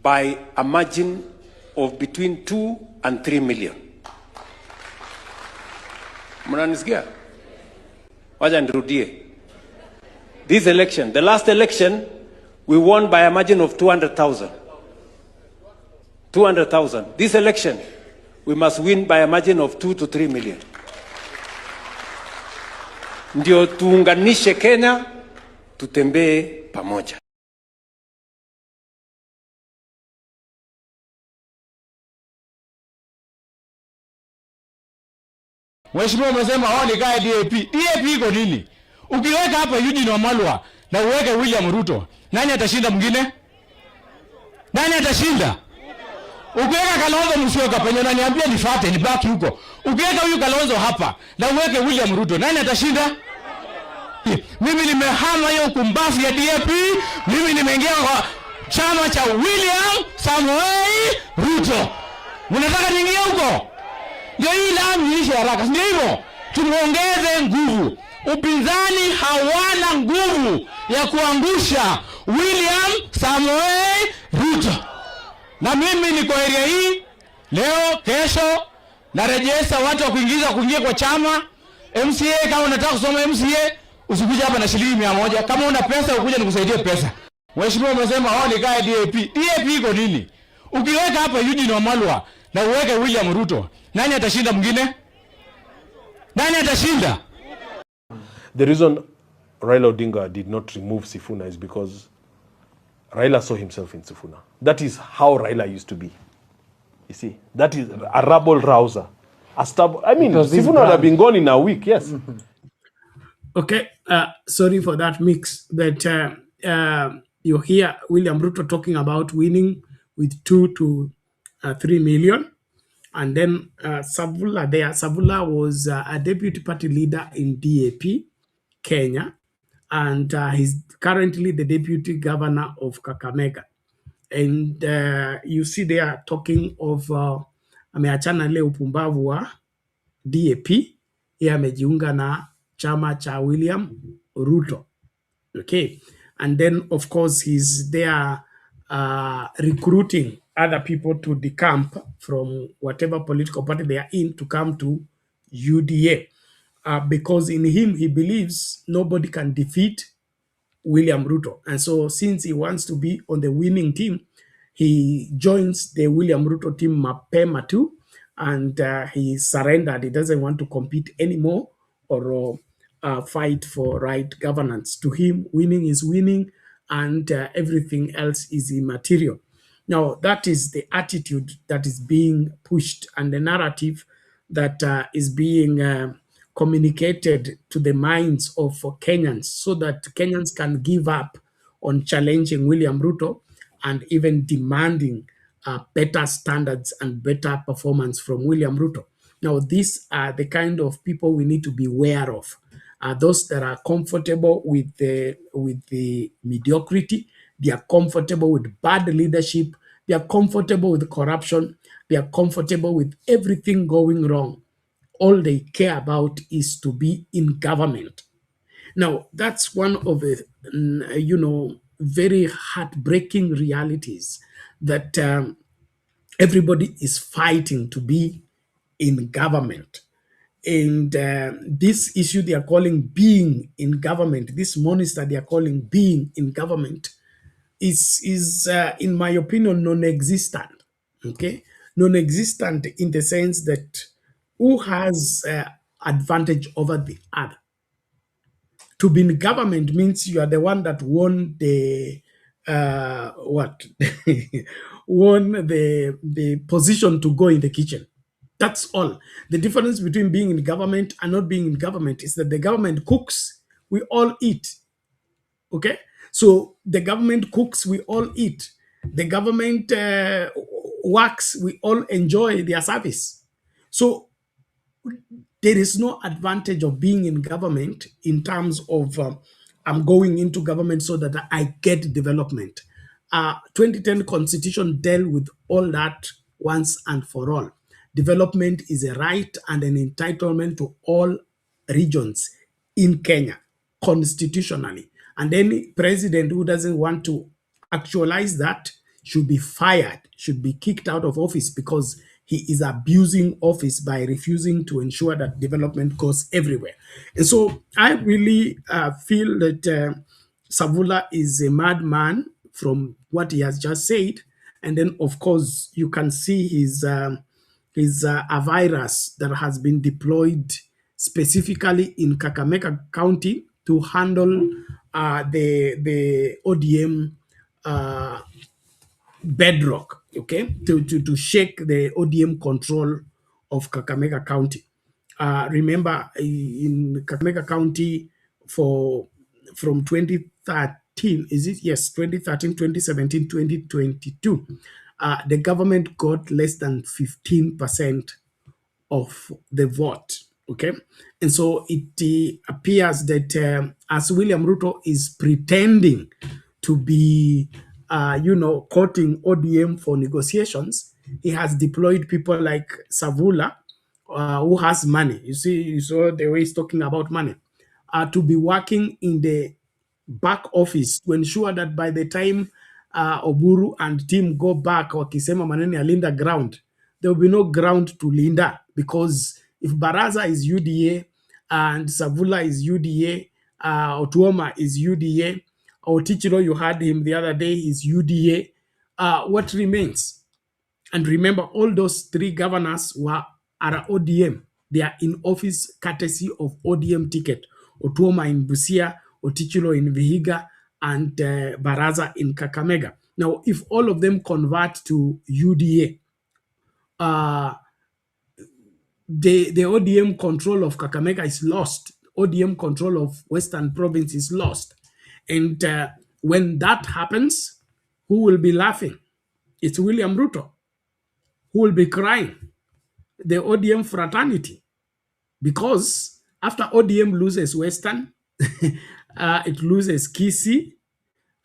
by a margin of between 2 and 3 million. Mnanisikia? Wacha nirudie. This election, the last election, we won by a margin of 200,000. 200,000. This election, we must win by a margin of 2 to 3 million. Ndio tuunganishe Kenya, tutembee pamoja. Mheshimiwa umesema hao ni kaya DAP. DAP iko nini? Ukiweka hapa Eugene Wamalwa na uweke William Ruto, nani atashinda mwingine? Nani atashinda? Ukiweka Kalonzo Musyoka penye naniambia nifuate nibaki huko. Ukiweka huyu Kalonzo hapa na uweke William Ruto, nani atashinda? Mimi nimehama hiyo kumbafu ya DAP, mimi nimeingia kwa chama cha William Samoei Ruto. Unataka niingie huko? Ndio hii lamu iishe haraka, ndio hivyo. Tumuongeze nguvu. Upinzani hawana nguvu ya kuangusha William Samoei Ruto. Na mimi niko area hii leo, kesho narejesha watu wa kuingia kwa chama. MCA kama unataka kusoma MCA, usikuje hapa na shilingi 100. Kama una pesa ukuje nikusaidie pesa. Mheshimiwa umesema hao ni kaya DAP. DAP iko nini? Ukiweka hapa Eugene Wamalwa na uweke William Ruto, nani atashinda mwingine? Nani atashinda? The reason Raila Odinga did not remove Sifuna is because Raila saw himself in Sifuna. That is how Raila used to be. You see, that is a rabble rouser. I mean, Sifuna would have been gone in a week, yes. Mm-hmm. Okay, sorry for that mix. But you hear William Ruto talking about winning with 2 to 3 million. And then Savula there. Savula was a deputy party leader in DAP, Kenya. And he's currently the deputy governor of Kakamega. And you see they are talking of ameachana le upumbavu wa DAP, yeye amejiunga na chama cha William Ruto. Okay. And then of course he's there recruiting other people to decamp from whatever political party they are in to come to UDA. Because in him, he believes nobody can defeat William Ruto. And so since he wants to be on the winning team, he joins the William Ruto team mapema too, and he surrendered. He doesn't want to compete anymore or fight for right governance. To him, winning is winning and everything else is immaterial. Now, that is the attitude that is being pushed and the narrative that is being communicated to the minds of Kenyans so that Kenyans can give up on challenging William Ruto and even demanding better standards and better performance from William Ruto. Now, these are the kind of people we need to be aware of. Those that are comfortable with the mediocrity, they are comfortable with bad leadership, they are comfortable with corruption, they are comfortable with everything going wrong. All they care about is to be in government. Now, that's one of the, very heartbreaking realities that everybody is fighting to be in government. And this issue they are calling being in government, this monster they are calling being in government is in my opinion, non-existent, okay? Non-existent in the sense that who has advantage over the other. To be in government means you are the one that won the what won the position to go in the kitchen. That's all. The difference between being in government and not being in government is that the government cooks, we all eat. Okay, so the government cooks, we all eat. The government works, we all enjoy their service. So there is no advantage of being in government in terms of I'm going into government so that I get development. 2010 constitution dealt with all that once and for all. Development is a right and an entitlement to all regions in Kenya constitutionally. And any president who doesn't want to actualize that should be fired, should be kicked out of office because he is abusing office by refusing to ensure that development goes everywhere. And so I really feel that Savula is a madman from what he has just said. And then, of course, you can see his a virus that has been deployed specifically in Kakamega County to handle the ODM bedrock, okay, to shake the ODM control of Kakamega County. Remember, in Kakamega County from 2013, is it? Yes, 2013, 2017, 2022, the government got less than 15% of the vote. Okay, and so it appears that as William Ruto is pretending to be, courting ODM for negotiations, he has deployed people like Savula, who has money. You saw the way he's talking about money, to be working in the back office to ensure that by the time Oburu and team go back wakisema maneno ya linda ground, there will be no ground to linda, because if Baraza is UDA and Savula is UDA, Otuoma is UDA, or Tichiro, you had him the other day, is UDA, what remains? And remember, all those three governors are ODM. They are in office courtesy of ODM ticket. Otuoma in Busia, Otichilo in Vihiga, and Baraza in Kakamega. Now, if all of them convert to UDA, the ODM control of Kakamega is lost. ODM control of Western Province is lost. And when that happens, who will be laughing? It's William Ruto. Who will be crying? The ODM fraternity. Because after ODM loses Western, it loses Kisii,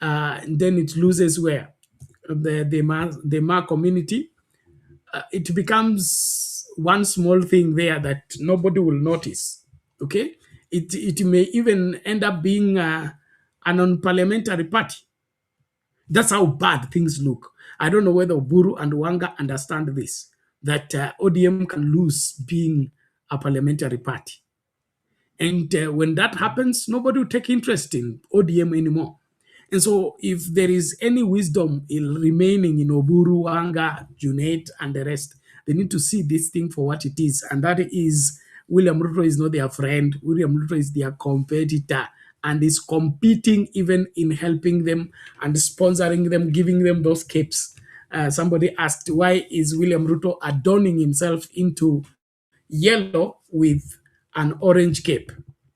then it loses where? The Ma community. It becomes one small thing there that nobody will notice. Okay? It may even end up being a non-parliamentary party. That's how bad things look. I don't know whether Oburu and Wanga understand this, that ODM can lose being a parliamentary party. And when that happens, nobody will take interest in ODM anymore. And so if there is any wisdom in remaining in Oburu, Wanga, Junet, and the rest, they need to see this thing for what it is. And that is, William Ruto is not their friend. William Ruto is their competitor, and is competing even in helping them and sponsoring them, giving them those capes. Somebody asked, why is William Ruto adorning himself into yellow with an orange cape?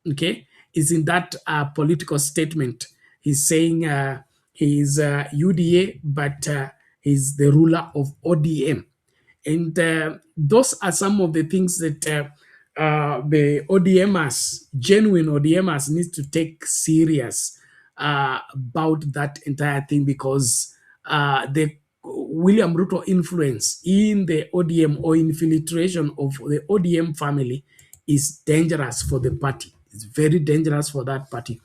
Okay, is in that political statement. He's saying he's UDA, but he's the ruler of ODM. And those are some of the things that the ODMers, genuine ODMers, need to take serious about that entire thing, because the William Ruto influence in the ODM or infiltration of the ODM family is dangerous for the party. It's very dangerous for that party.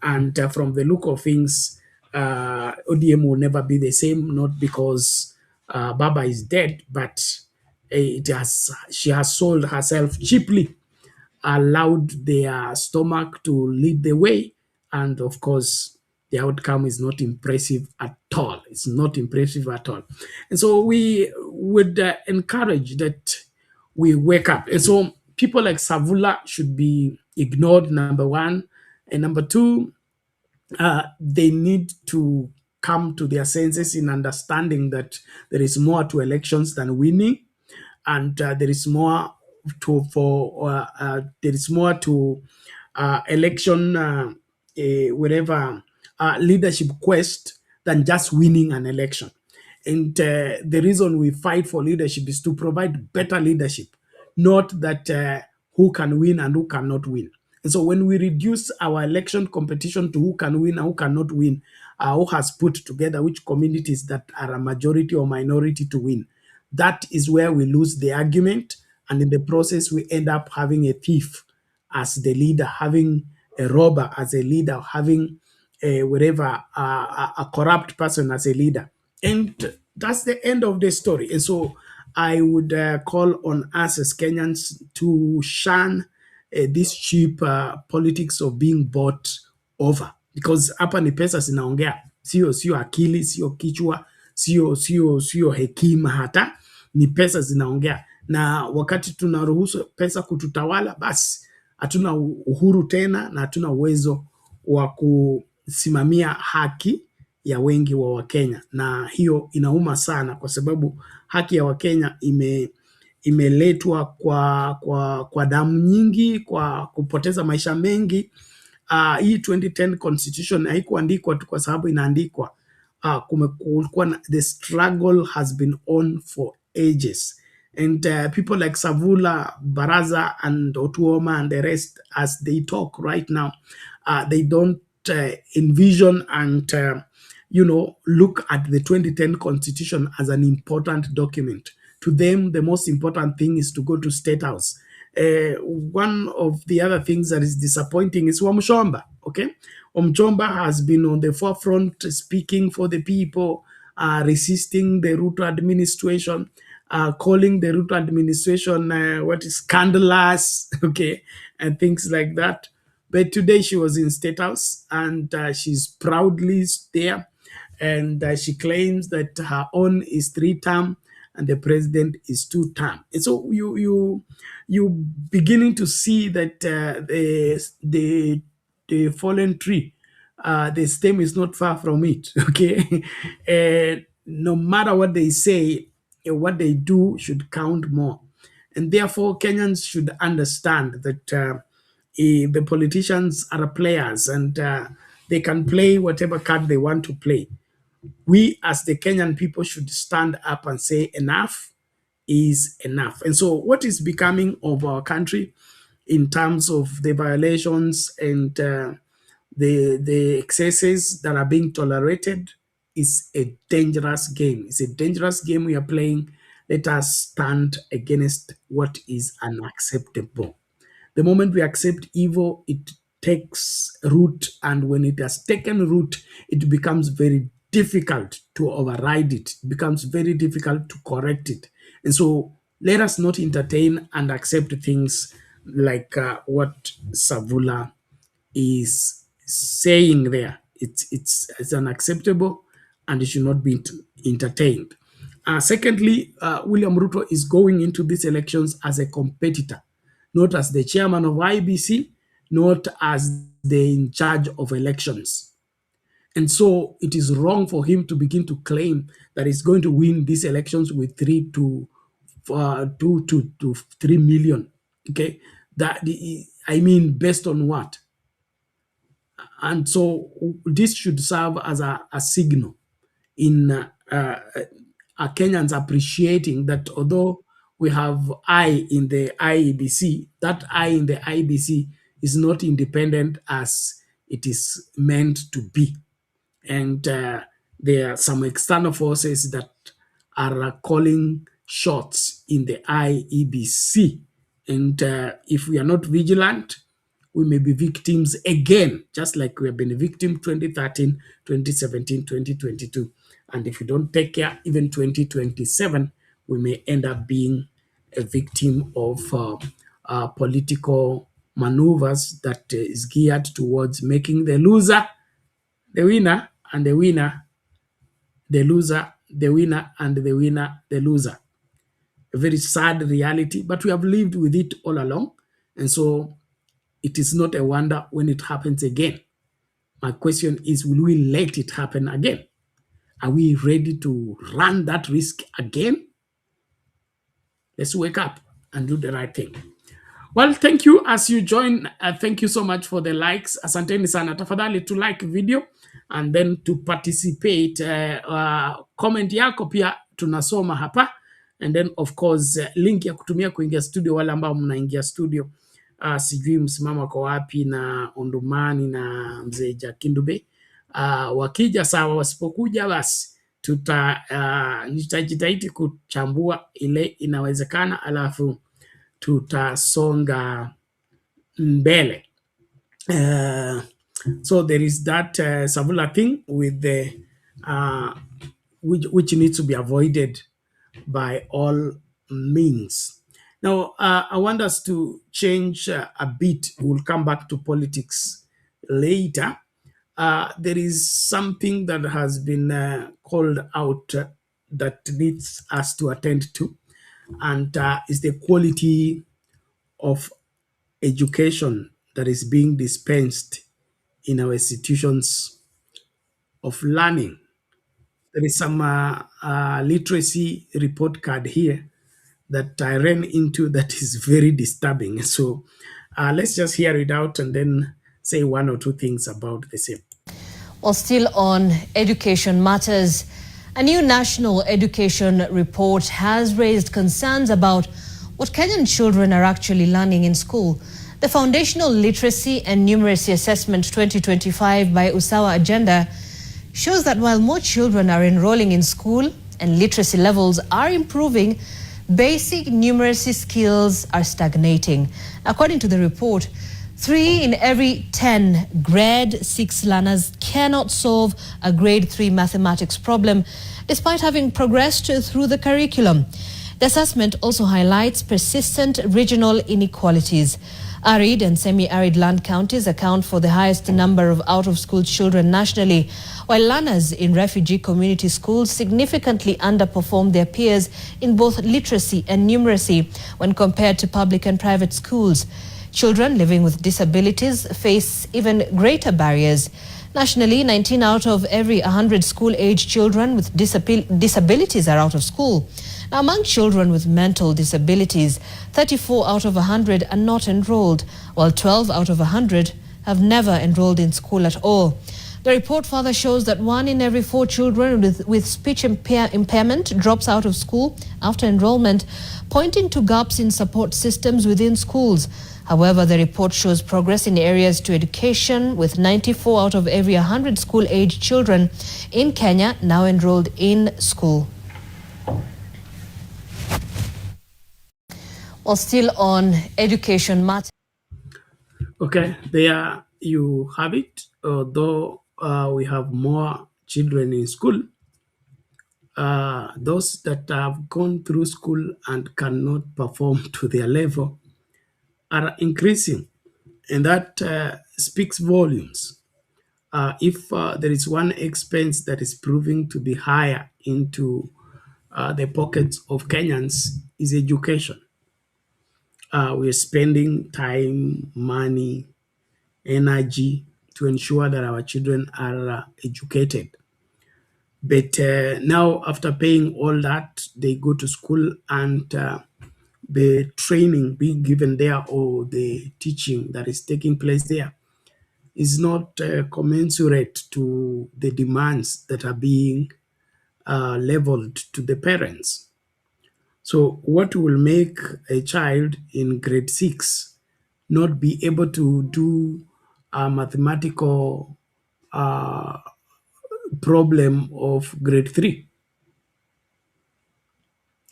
And from the look of things, ODM will never be the same, not because Baba is dead, but she has sold herself cheaply, allowed their stomach to lead the way, and of course, the outcome is not impressive at all. It's not impressive at all. And so we would encourage that we wake up. And so people like Savula should be ignored, number one. And number two, they need to come to their senses in understanding that there is more to elections than winning, and there is more to election whatever leadership quest than just winning an election. And the reason we fight for leadership is to provide better leadership, not that who can win and who cannot win. And so when we reduce our election competition to who can win and who cannot win, who has put together which communities that are a majority or minority to win, that is where we lose the argument. And in the process, we end up having a thief as the leader, having a robber as a leader, having a corrupt person as a leader. And that's the end of the story. And so I would call on us as Kenyans to shun this cheap politics of being bought over, because hapa ni pesa zinaongea, sio akili, sio kichwa, sio hekima, hata ni pesa zinaongea. Na wakati tunaruhusu pesa kututawala, basi hatuna uhuru tena na hatuna uwezo wa kusimamia haki ya wengi wa Wakenya, na hiyo inauma sana, kwa sababu haki ya Wakenya imeletwa kwa damu nyingi, kwa kupoteza maisha mengi. Hii 2010 constitution haikuandikwa tu kwa sababu inaandikwa. The struggle has been on for ages, and people like Savula, Baraza, and Otuoma and the rest, as they talk right now, they don't envision and look at the 2010 constitution as an important document. To them, the most important thing is to go to State House. One of the other things that is disappointing is Wamchomba. Okay, Wamchomba has been on the forefront, speaking for the people, resisting the Ruto administration, calling the Ruto administration scandalous, okay, and things like that. But today she was in State House, and she's proudly there, and she claims that her own is 3-term and the president is 2-term. And so you beginning to see that the fallen tree, the stem is not far from it. Okay, no matter what they say, what they do should count more, and therefore Kenyans should understand that the politicians are players, and they can play whatever card they want to play. We as the Kenyan people should stand up and say enough is enough. And so what is becoming of our country in terms of the violations and the excesses that are being tolerated is a dangerous game. It's a dangerous game we are playing. Let us stand against what is unacceptable. The moment we accept evil, it takes root, and when it has taken root, it becomes very difficult to override it. It becomes very difficult to correct it. And so let us not entertain and accept things like what Savula is saying there. It's unacceptable, and it should not be entertained. Secondly, William Ruto is going into these elections as a competitor, not as the chairman of IBC, not as the in charge of elections. And so it is wrong for him to begin to claim that he's going to win these elections with 2 to 3 million. Okay, based on what? And so this should serve as a signal in Kenyans appreciating that although we have I in the IEBC, that I in the IEBC is not independent as it is meant to be. And there are some external forces that are calling shots in the IEBC. And if we are not vigilant, we may be victims again, just like we have been a victim 2013, 2017, 2022. And if we don't take care, even 2027, we may end up being a victim of political maneuvers that is geared towards making the loser the winner, and the winner the loser, the winner, and the winner the loser. A very sad reality, but we have lived with it all along. And so it is not a wonder when it happens again. My question is, will we let it happen again? Are we ready to run that risk again? Let's wake up and do the right thing. Well, thank you as you join. Thank you so much for the likes. Asanteni sana. Tafadhali to like video and then to participate. Comment yako pia tunasoma hapa. And then of course link ya kutumia kuingia studio, wale ambao mnaingia studio. Sijui msimamo kwa wapi na Ondumani na mzee Jakindube. Wakija sawa, wasipokuja basi nitajitahidi kuchambua ile inawezekana, alafu tutasonga mbele. So there is that Savula thing with the which needs to be avoided by all means. Now, I want us to change a bit. We'll come back to politics later. There is something that has been called out that needs us to attend to, and is the quality of education that is being dispensed in our institutions of learning. There is some literacy report card here that I ran into that is very disturbing. So let's just hear it out and then say one or two things about the same. Well, still on education matters, a new national education report has raised concerns about what Kenyan children are actually learning in school. The Foundational Literacy and Numeracy Assessment 2025 by Usawa Agenda shows that while more children are enrolling in school and literacy levels are improving, basic numeracy skills are stagnating. According to the report, 3 in every 10 grade 6 learners cannot solve a grade 3 mathematics problem despite having progressed through the curriculum. The assessment also highlights persistent regional inequalities. Arid and semi-arid land counties account for the highest number of out-of-school children nationally, while learners in refugee community schools significantly underperform their peers in both literacy and numeracy when compared to public and private schools. Children living with disabilities face even greater barriers. Nationally, 19 out of every 100 school-age children with disabilities are out of school. Now, among children with mental disabilities, 34 out of 100 are not enrolled, while 12 out of 100 have never enrolled in school at all. The report further shows that 1 in every 4 children with speech impairment drops out of school after enrollment, pointing to gaps in support systems within schools. However, the report shows progress in areas to education, with 94 out of every 100 school-age children in Kenya now enrolled in school. Well, still on education matters. Okay, there you have it. Although we have more children in school, those that have gone through school and cannot perform to their level are increasing, and that speaks volumes. If there is one expense that is proving to be higher into the pockets of Kenyans, is education. We're spending time, money, energy to ensure that our children are educated. But now, after paying all that, they go to school, and the training being given there or the teaching that is taking place there is not commensurate to the demands that are being leveled to the parents. So what will make a child in grade 6 not be able to do a mathematical problem of grade 3?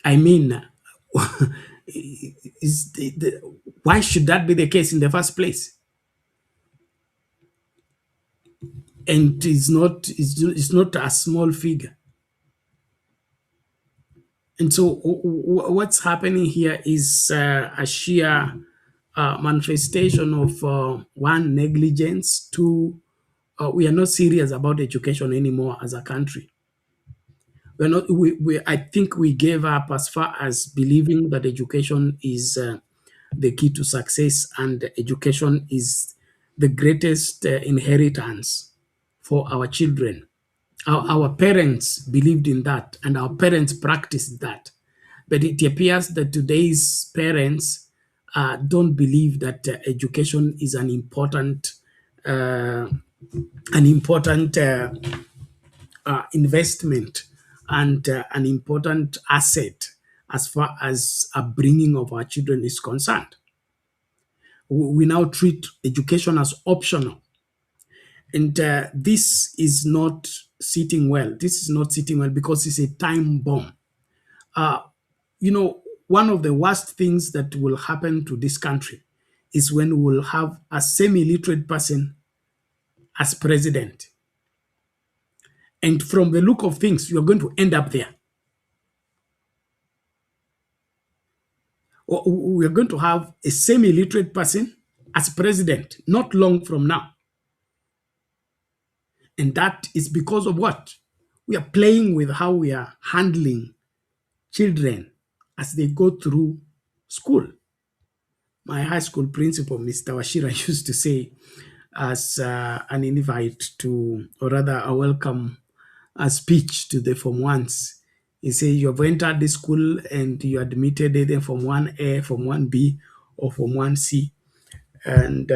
I mean, why should that be the case in the first place? And it's not a small figure. And so what's happening here is a sheer manifestation of one, negligence, two, we are not serious about education anymore as a country. We're not. I think we gave up as far as believing that education is the key to success, and education is the greatest inheritance for our children. Our parents believed in that, and our parents practiced that. But it appears that today's parents don't believe that education is an important investment and an important asset as far as upbringing of our children is concerned. We now treat education as optional. And this is not sitting well. This is not sitting well because it's a time bomb. One of the worst things that will happen to this country is when we'll have a semi-literate person as president. And from the look of things, you're going to end up there. We're going to have a semi-literate person as president not long from now. And that is because of what? We are playing with how we are handling children as they go through school. My high school principal, Mr. Washira, used to say as an invite to, or rather a welcome speech to the Form 1s. He said, you have entered the school and you admitted either Form 1A, Form 1B, or Form 1C. And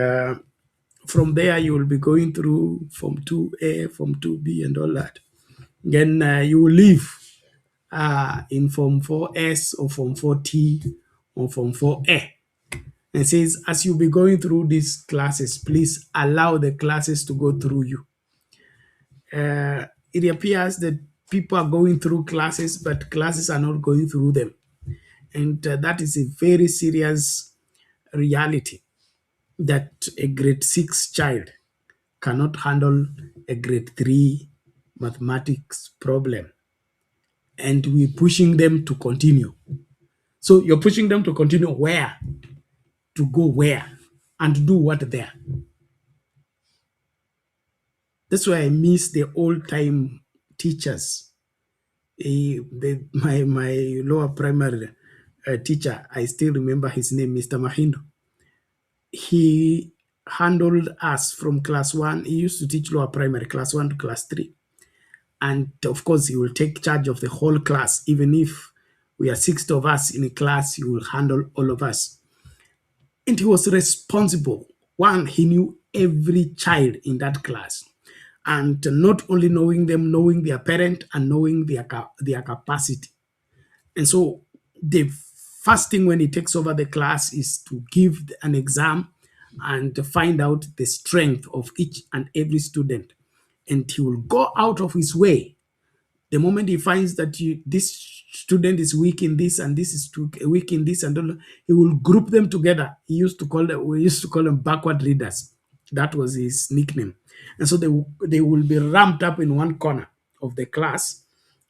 from there, you will be going through Form 2A, Form 2B, and all that. Then you will leave in Form 4S or Form 4T or Form 4A. And says, as you'll be going through these classes, please allow the classes to go through you. It appears that people are going through classes, but classes are not going through them. And that is a very serious reality, that a grade 6 child cannot handle a grade 3 mathematics problem. And we're pushing them to continue. So you're pushing them to continue where? To go where? And do what there? That's why I miss the old-time teachers. My lower primary teacher, I still remember his name, Mr. Mahindo. He handled us from class 1. He used to teach lower primary, class 1 to class 3. And of course, he will take charge of the whole class. Even if we are 60 of us in a class, he will handle all of us. And he was responsible. One, he knew every child in that class. And not only knowing them, knowing their parent and knowing their capacity. And so the first thing when he takes over the class is to give an exam and to find out the strength of each and every student. And he will go out of his way. The moment he finds that this student is weak in this and this is weak in this, and he will group them together. We used to call them backward readers. That was his nickname. And so they will be ramped up in one corner of the class,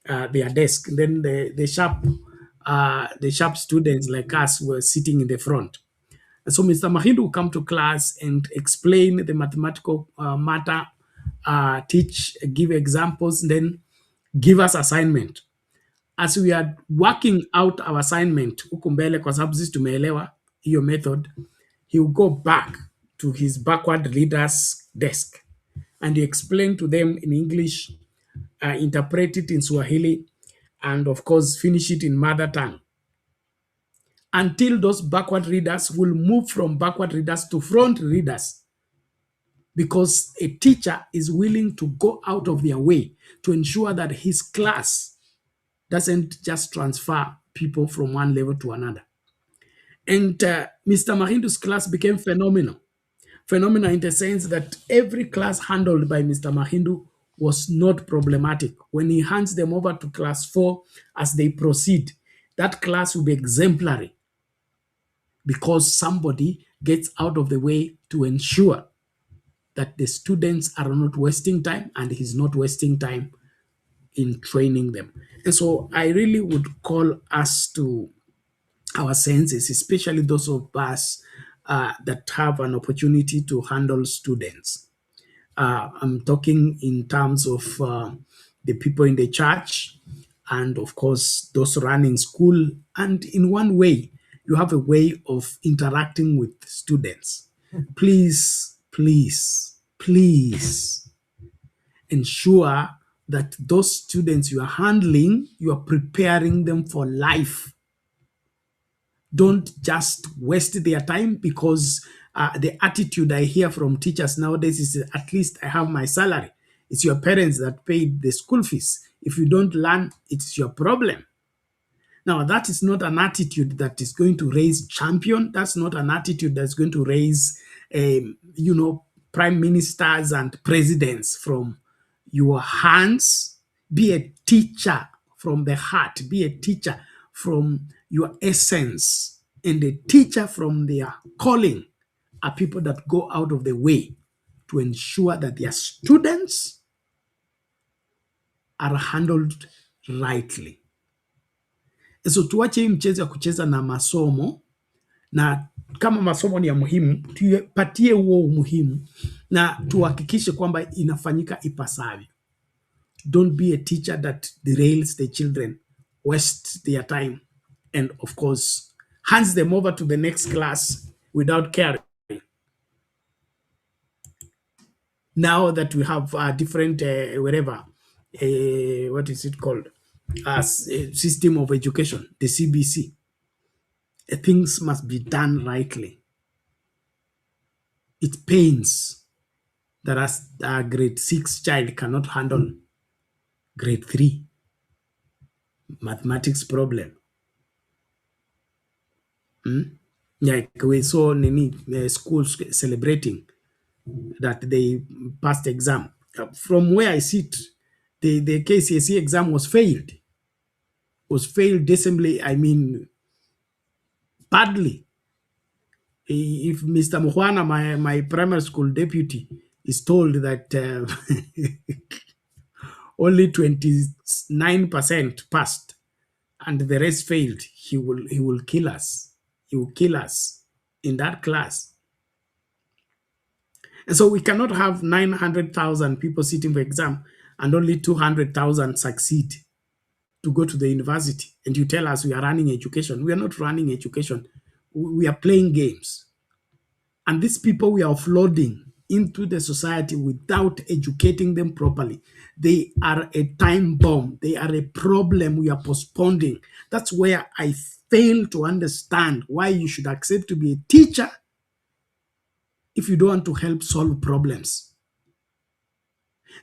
their desk. And then the sharp students like us were sitting in the front. And so Mr. Mahindo will come to class and explain the mathematical matter, teach, give examples, and then give us assignment. As we are working out our assignment, huku mbele kwa sababu sisi tumeelewa hiyo method, he will go back to his backward reader's desk and he explain to them in English, interpret it in Swahili, and of course finish it in mother tongue. Until those backward readers will move from backward readers to front readers, because a teacher is willing to go out of their way to ensure that his class doesn't just transfer people from one level to another. And Mr. Mahindo's class became phenomenal. Phenomenal in the sense that every class handled by Mr. Mahindo was not problematic. When he hands them over to class 4 as they proceed, that class will be exemplary because somebody gets out of the way to ensure that the students are not wasting time and he's not wasting time in training them. And so I really would call us to our senses, especially those of us that have an opportunity to handle students. I'm talking in terms of the people in the church and of course those running school. And in one way, you have a way of interacting with students. Please, please, please ensure that those students you are handling, you are preparing them for life. Don't just waste their time, because the attitude I hear from teachers nowadays is, at least I have my salary. It's your parents that paid the school fees. If you don't learn, it's your problem. Now, that is not an attitude that is going to raise champion. That's not an attitude that's going to raise, prime ministers and presidents from your hands. Be a teacher from the heart. Be a teacher from your essence. And a teacher from their calling are people that go out of the way to ensure that their students are handled rightly. So tuache hii mchezo ya kucheza na masomo, na kama masomo ni ya muhimu, tupatie huo umuhimu na tuhakikishe kwamba inafanyika ipasavyo. Don't be a teacher that derails the children, waste their time, and of course, hands them over to the next class without caring. Now that we have different, what is it called? System of education, the CBC. Things must be done rightly. It pains that a grade 6 child cannot handle grade 3 mathematics problem. Like we saw schools celebrating that they passed exam. From where I sit, the KCSE exam was failed. Decently, badly. If Mr. Muhwana, my primary school deputy, is told that only 29% passed and the rest failed, he will kill us. He will kill us in that class. And so we cannot have 900,000 people sitting for exam and only 200,000 succeed to go to the university. And you tell us we are running education. We are not running education. We are playing games. And these people we are offloading into the society without educating them properly. They are a time bomb. They are a problem we are postponing. That's where I fail to understand why you should accept to be a teacher if you don't want to help solve problems.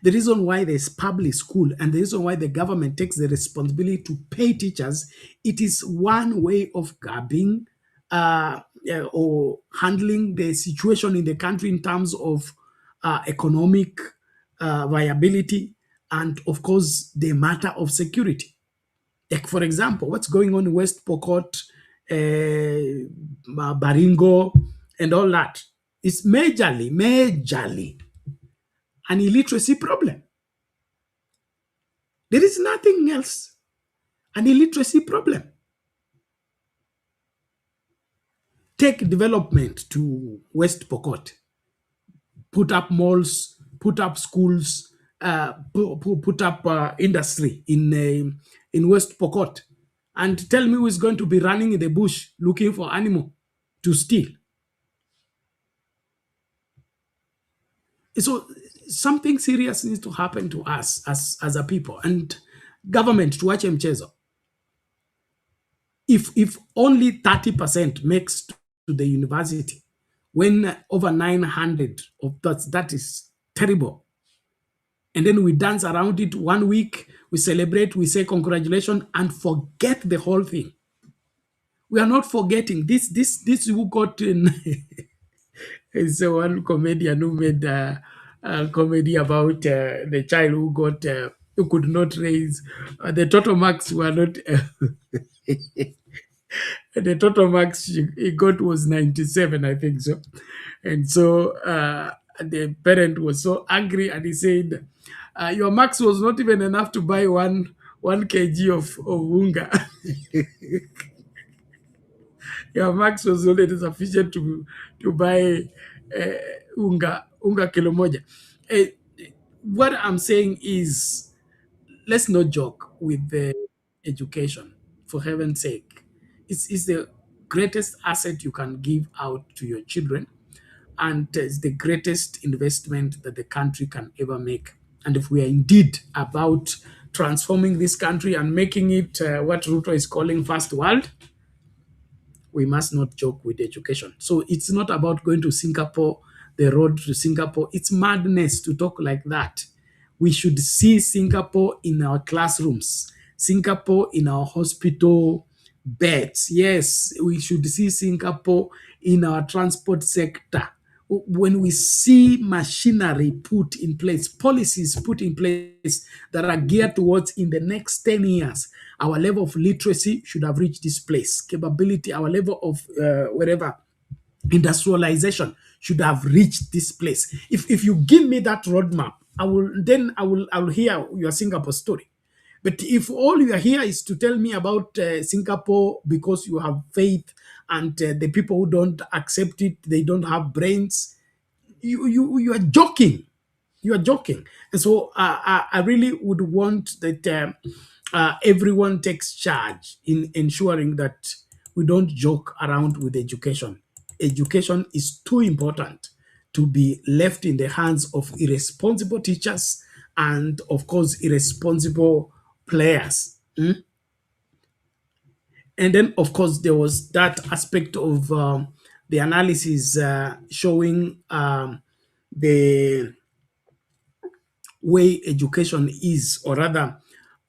The reason why there's public school and the reason why the government takes the responsibility to pay teachers, it is one way of grabbing or handling the situation in the country in terms of economic viability and, of course, the matter of security. Like, for example, what's going on in West Pokot, Baringo, and all that is majorly an illiteracy problem. There is nothing else. An illiteracy problem. Take development to West Pokot. Put up malls, put up schools, put up industry in West Pokot. And tell me who is going to be running in the bush looking for animal to steal. So something serious needs to happen to us as a people, and government tuache mchezo. If only 30% makes to the university, when over 900 of that is terrible. And then we dance around it 1 week, we celebrate, we say congratulations, and forget the whole thing. We are not forgetting this who got in. It's one comedian who made a comedy about the child who could not raise the total marks were not. The total marks he got was 97, I think so. And so the parent was so angry, and he said, "Your marks was not even enough to buy one kg of unga." Your marks was only sufficient to buy unga kilo moja. What I'm saying is, let's not joke with the education, for heaven's sake. It's the greatest asset you can give out to your children, and it's the greatest investment that the country can ever make. and if we are indeed about transforming this country and making it what Ruto is calling first world, we must not joke with education. So it's not about going to Singapore, the road to Singapore. It's madness to talk like that. We should see Singapore in our classrooms, Singapore in our hospital beds. Yes, we should see Singapore in our transport sector. When we see machinery put in place, policies put in place that are geared towards in the next 10 years, our level of literacy should have reached this place. Capability, our level of industrialization should have reached this place. If you give me that roadmap, I will hear your Singapore story. But if all you are here is to tell me about Singapore because you have faith and the people who don't accept it, they don't have brains, you are joking. You are joking. And so I really would want that everyone takes charge in ensuring that we don't joke around with education. Education is too important to be left in the hands of irresponsible teachers and, of course, irresponsible players. And then, of course, there was that aspect of the analysis showing the way education is, or rather,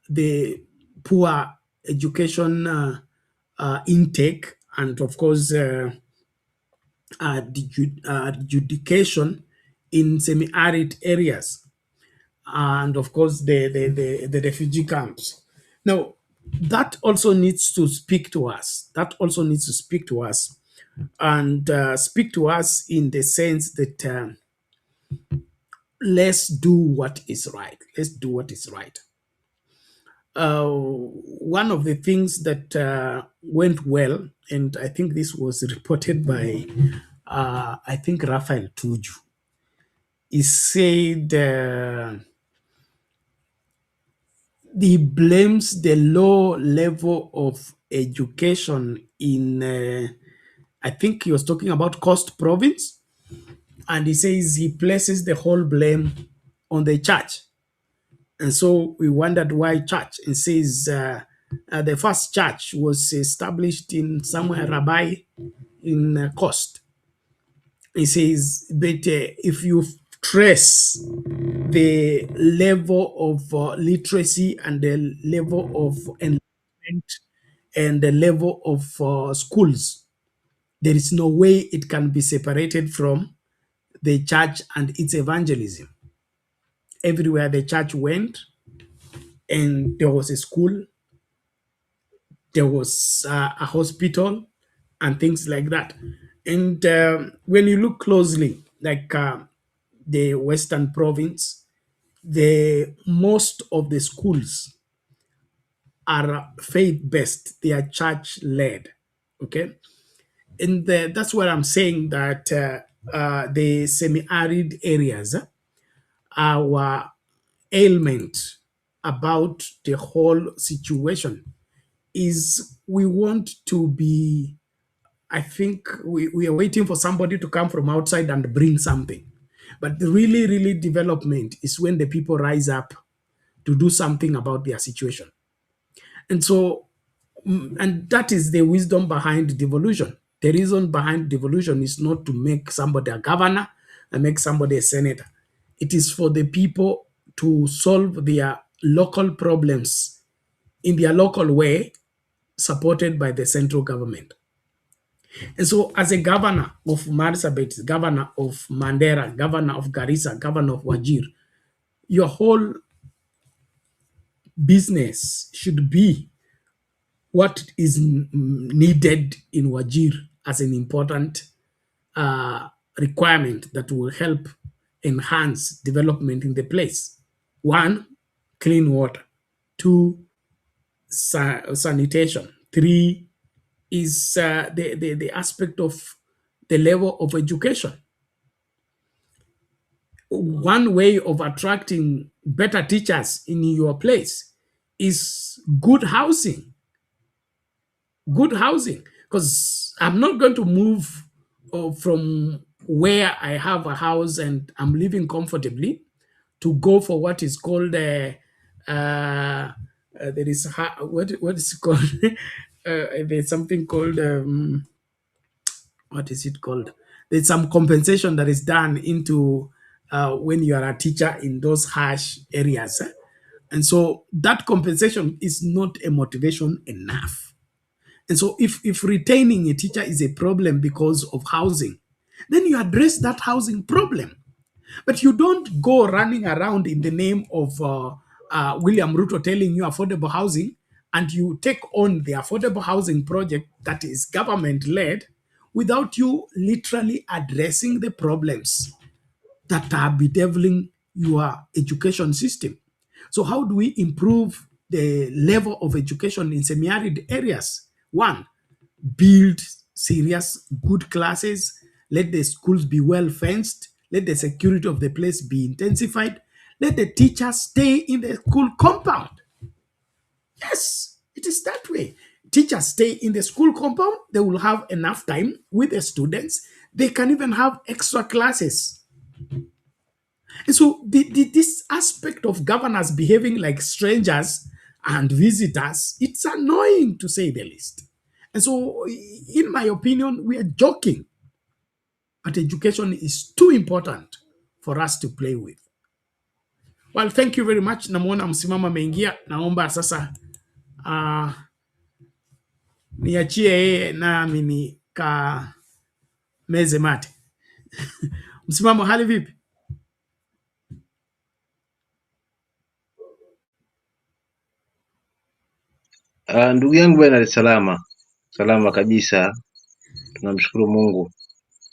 the poor education intake, and of course, adjudication in semi-arid areas, and of course, the refugee camps. Now, that also needs to speak to us. That also needs to speak to us, and speak to us in the sense that let's do what is right. Let's do what is right. One of the things that went well, and I think this was reported by, I think, Raphael Tuju, he said he blames the low level of education in, I think he was talking about Coast Province, and he says he places the whole blame on the church. And so we wondered why church. It says the first church was established in somewhere Rabai in Coast. It says, but if you trace the level of literacy and the level of enlightenment and the level of schools, there is no way it can be separated from the church and its evangelism. Everywhere the church went, and there was a school, there was a hospital, and things like that. And when you look closely, like the Western Province, most of the schools are faith-based. They are church-led, okay? And that's where I'm saying that the semi-arid areas, our ailment about the whole situation is we want to be, I think we are waiting for somebody to come from outside and bring something. But the really development is when the people rise up to do something about their situation. And so, and that is the wisdom behind devolution. The reason behind devolution is not to make somebody a governor and make somebody a senator. It is for the people to solve their local problems in their local way, supported by the central government. And so as a governor of Marsabit, governor of Mandera, governor of Garissa, governor of Wajir, your whole business should be what is needed in Wajir as an important requirement that will help enhance development in the place. 1, clean water. 2, sanitation. 3 is the aspect of the level of education. One way of attracting better teachers in your place is good housing. Good housing, because I'm not going to move from where I have a house and I'm living comfortably to go for what is called there is what is it called there's something called what is it called? There's some compensation that is done into when you are a teacher in those harsh areas. And so that compensation is not a motivation enough. And so if retaining a teacher is a problem because of housing, then you address that housing problem. But you don't go running around in the name of William Ruto telling you affordable housing, and you take on the affordable housing project that is government-led without you literally addressing the problems that are bedeviling your education system. So how do we improve the level of education in semi-arid areas? One, build serious, good classes. Let the schools be well fenced. Let the security of the place be intensified. Let the teachers stay in the school compound. Yes, it is that way. Teachers stay in the school compound. They will have enough time with the students. They can even have extra classes. And so this aspect of governors behaving like strangers and visitors, it's annoying to say the least. And so, in my opinion, we are joking. But education is too important for us to play with. Well, thank you very much. Namuona msimama ameingia. Naomba sasa niachie yeye nami ni ka meze mate. Msimamo, hali vipi? Ndugu yangu bwana, salama kabisa, tunamshukuru Mungu.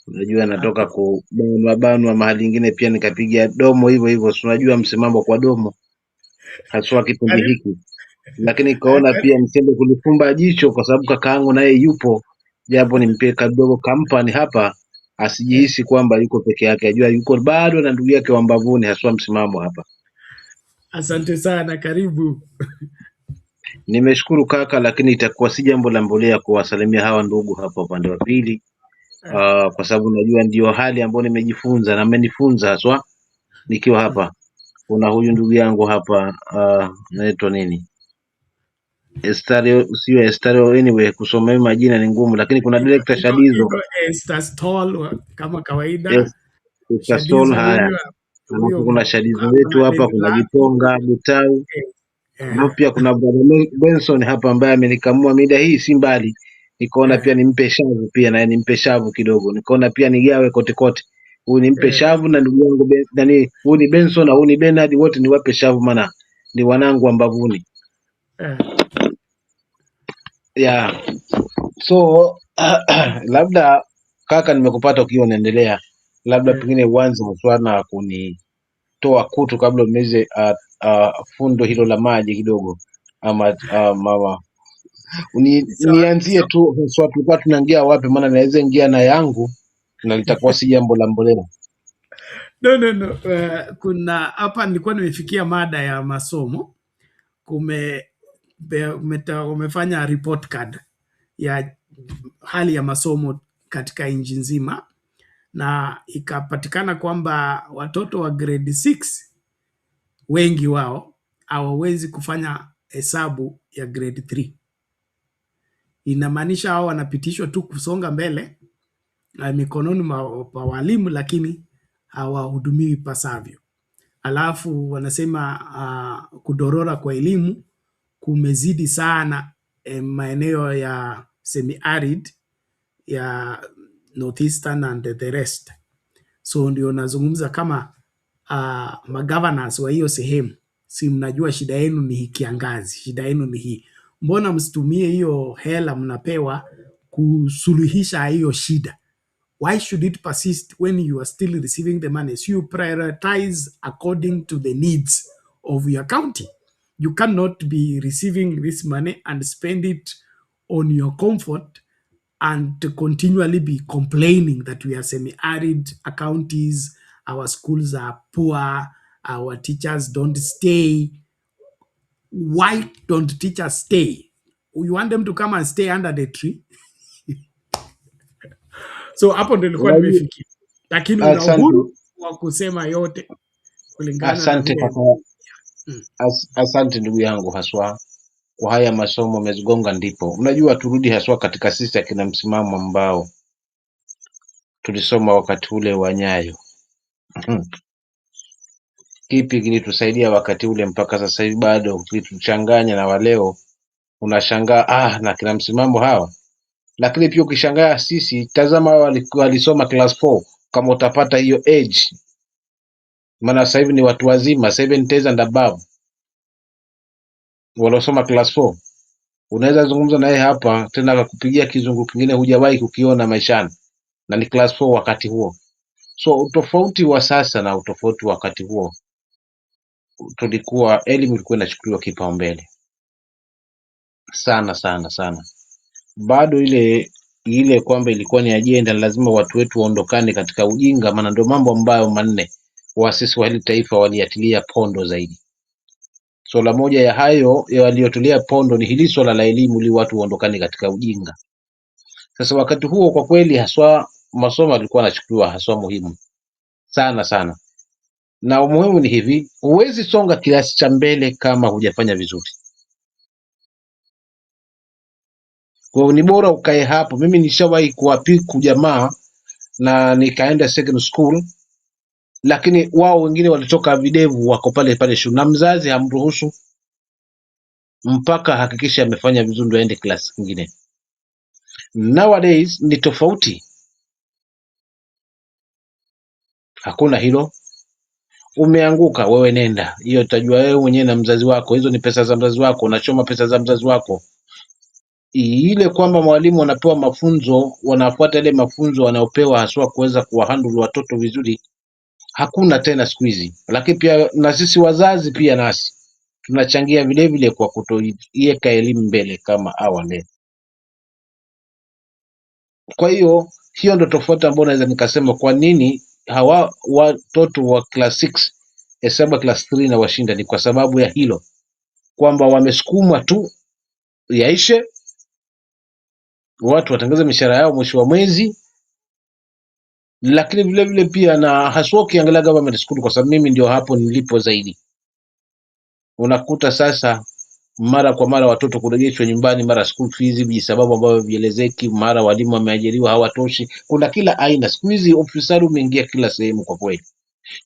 Unajua natoka kubanwa mahali ingine pia nikapiga domo hivyo, unajua msimamo kwa domo haswa kipindi hiki, lakini kaona pia msende kulifumba jicho kwa sababu kakaangu naye yupo, japo nimpe kidogo kampani hapa, asijihisi kwamba yuko peke yake, ajua yuko bado na ndugu yake wa mbavuni, haswa msimamo hapa. Asante sana, karibu. Nimeshukuru kaka, lakini itakuwa si jambo la mbolea kuwasalimia hawa ndugu hapa upande wa pili, kwa sababu najua ndio hali ambayo nimejifunza na amenifunza haswa nikiwa hapa. Kuna huyu ndugu yangu hapa anaitwa nini, Estario, anyway kusoma majina ni ngumu, lakini kuna director Shadizo kama kawaida. Shadizo, haya kuna Shadizo wetu hapa, kuna Gitonga Butau, pia kuna Benson hapa ambaye amenikamua mida hii si mbali, nikaona pia nimpe shavu pia na nimpe shavu kidogo, nikaona pia nigawe kote. Huyu nimpe shavu na ndugu yangu nani, huyu ni Benson na huyu ni Bernard, wote niwape shavu maana ni wanangu wa mbavuni. So labda kaka, nimekupata ukiwa unaendelea, labda pengine uanze mswana kunitoa kutu kabla umeze fundo hilo la maji kidogo, ama mama nianzie tu sasa, tulikuwa tunaingia wapi? Maana naweza ingia na yangu na litakuwa si jambo la mbolea. No. Kuna hapa nilikuwa nimefikia mada ya masomo. Umefanya report card ya hali ya masomo katika nchi nzima, na ikapatikana kwamba watoto wa grade 6 wengi wao hawawezi kufanya hesabu ya grade 3. Inamaanisha hao wanapitishwa tu kusonga mbele mikononi mwa walimu, lakini hawahudumiwi pasavyo. Alafu wanasema kudorora kwa elimu kumezidi sana maeneo ya semi-arid ya northeastern and the rest. So ndio nazungumza kama magovernors wa hiyo sehemu, si mnajua shida yenu ni kiangazi, shida yenu ni hii. Mbona msitumie hiyo hela mnapewa kusuluhisha hiyo shida? Why should it persist when you are still receiving the money? So you prioritize according to the needs of your county. You cannot be receiving this money and spend it on your comfort and to continually be complaining that we are semi-arid counties, our schools are poor, our teachers don't stay. Why don't teachers stay? You want them to come and stay under the tree? So hapo ndio nilikuwa nimefikia. Lakini una uhuru wa kusema yote kulingana na Asante vile kaka, mm. asante ndugu yangu haswa kwa haya masomo umezigonga ndipo. Unajua turudi haswa katika sisi akina msimamo ambao tulisoma wakati ule wa Nyayo. Kipi kilitusaidia wakati ule mpaka sasa hivi bado kilituchanganya na waleo unashangaa na kina msimamo hawa. Lakini pia ukishangaa sisi, tazama walisoma class 4 kama utapata hiyo age, maana sasa hivi ni watu wazima 70 and above waliosoma class 4. Unaweza zungumza naye hapa tena akakupigia kizungu kingine hujawahi kukiona maishani, na ni class 4 wakati huo. So utofauti wa sasa na utofauti wakati huo, tulikuwa elimu ilikuwa inachukuliwa kipaumbele sana sana sana. Bado ile kwamba ilikuwa ni ajenda, lazima watu wetu waondokane katika ujinga, maana ndio mambo ambayo manne waasisi wa hili taifa waliatilia pondo zaidi. So la moja ya hayo waliotulia pondo ni hili swala la elimu, ili watu waondokane katika ujinga. Sasa wakati huo kwa kweli haswa masomo yalikuwa yanachukuliwa haswa muhimu sana sana, na umuhimu ni hivi, huwezi songa kiasi cha mbele kama hujafanya vizuri. Kwa hiyo ni bora ukae hapo. Mimi nishawahi kuwapiku jamaa na nikaenda second school, lakini wao wengine walitoka videvu wako pale pale shule, na mzazi hamruhusu mpaka hakikisha amefanya vizuri ndio aende class nyingine. Nowadays ni tofauti, hakuna hilo. Umeanguka wewe, nenda hiyo, utajua wewe mwenyewe na mzazi wako. Hizo ni pesa za mzazi wako, unachoma pesa za mzazi wako. Ile kwamba mwalimu wanapewa mafunzo, wanafuata ile mafunzo wanaopewa haswa kuweza kuwahandle watoto vizuri, hakuna tena siku hizi. Lakini pia na sisi wazazi pia nasi tunachangia vile vile kwa kutoiweka elimu mbele kama awali. Kwa hiyo ndo tofauti ambayo naweza nikasema kwa nini hawa watoto wa class 6 hesabu class 3 na washinda, ni kwa sababu ya hilo kwamba wamesukumwa tu yaishe, watu watangaze mishahara yao mwisho wa mwezi. Lakini vile vile pia na haswa ukiangalia government school, kwa sababu mimi ndio hapo nilipo zaidi, unakuta sasa mara kwa mara watoto kurejeshwa nyumbani, mara school fees, vijisababu ambavyo vielezeki, mara walimu wameajiriwa hawatoshi. Kuna kila aina siku hizi, ofisari umeingia kila sehemu kwa kweli.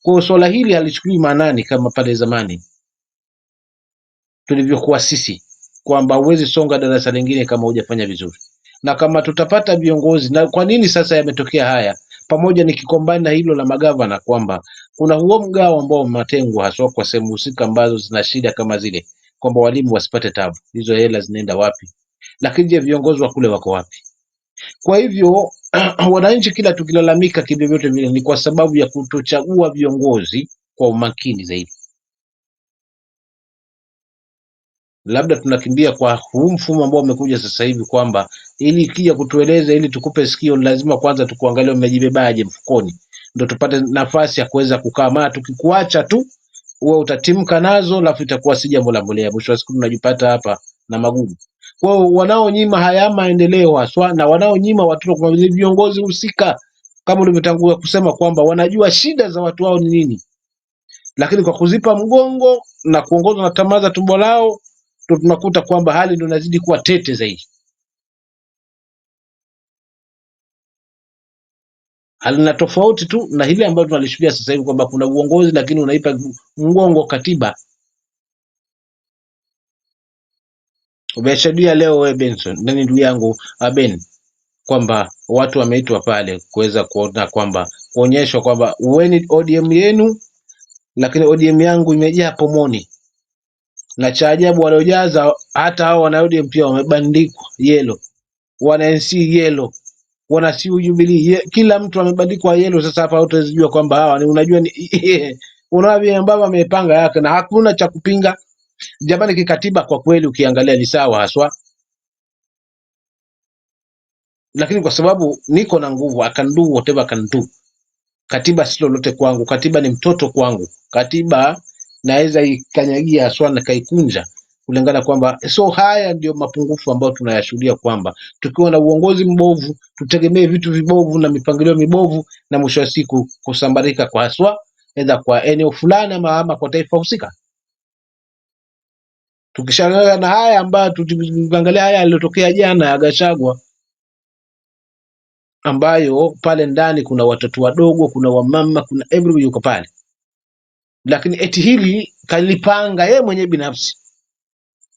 Kwa hiyo swala hili halichukuliwi maanani kama pale zamani tulivyokuwa sisi, kwamba huwezi songa darasa lingine kama hujafanya vizuri. Na kama tutapata viongozi, na kwa nini sasa yametokea haya, pamoja nikikombana na hilo la magavana, kwamba kuna huo mgao ambao umetengwa haswa kwa sehemu husika ambazo zina shida kama zile, kwamba walimu wasipate tabu. Hizo hela zinaenda wapi? Lakini je, viongozi wa kule wako wapi? Kwa hivyo wananchi kila tukilalamika kivyovyote vile ni kwa sababu ya kutochagua viongozi kwa umakini zaidi. Labda tunakimbia kwa huu mfumo ambao umekuja sasa hivi, kwamba ili ikija kutueleza ili tukupe sikio, lazima kwanza tukuangalia umejibebaje mfukoni, ndio tupate nafasi ya kuweza kukaa. Maana tukikuacha tu wewe utatimka nazo, alafu itakuwa si jambo la mbolea, mwisho wa siku tunajipata hapa na magumu. Kwa hiyo wanaonyima haya maendeleo haswa na wanaonyima watoto kwa viongozi husika, kama ulivyotangulia kusema kwamba wanajua shida za watu wao ni nini, lakini kwa kuzipa mgongo na kuongozwa na tamaa za tumbo lao, tunakuta kwamba hali ndio inazidi kuwa tete zaidi. Halina tofauti tu na hili ambalo tunalishuhudia sasa hivi, kwamba kuna uongozi lakini unaipa mgongo katiba. Umeshadia leo wewe Benson, nani ndugu yangu Ben, kwamba watu wameitwa pale kuweza kuona kwamba kuonyeshwa kwamba uweni ODM yenu, lakini ODM yangu imejaa pomoni. Na cha ajabu waliojaza hata hao wana ODM pia wamebandikwa yellow, wana NC yellow, wana CU Jubilee, kila mtu amebandikwa yellow. Sasa hapa utazijua kwamba hawa ni, unajua ni unaona ambao wamepanga yake na hakuna cha kupinga. Jamani, kikatiba kwa kweli ukiangalia ni sawa haswa, lakini kwa sababu niko na nguvu, I can do whatever I can do. Katiba si lolote kwangu, katiba ni mtoto kwangu. Katiba naweza ikanyagia haswa na kaikunja kulingana kwamba, so haya ndio mapungufu ambayo tunayashuhudia, kwamba tukiwa na uongozi mbovu tutegemee vitu vibovu na mipangilio mibovu, na mwisho wa siku kusambarika kwa haswa aidha kwa eneo fulani ama kwa taifa husika. Tukishangaa na haya ambayo tukiangalia haya yaliyotokea jana ya Gachagua, ambayo pale ndani kuna watoto wadogo, kuna wamama, kuna everybody yuko pale, lakini eti hili kalipanga yeye mwenyewe binafsi.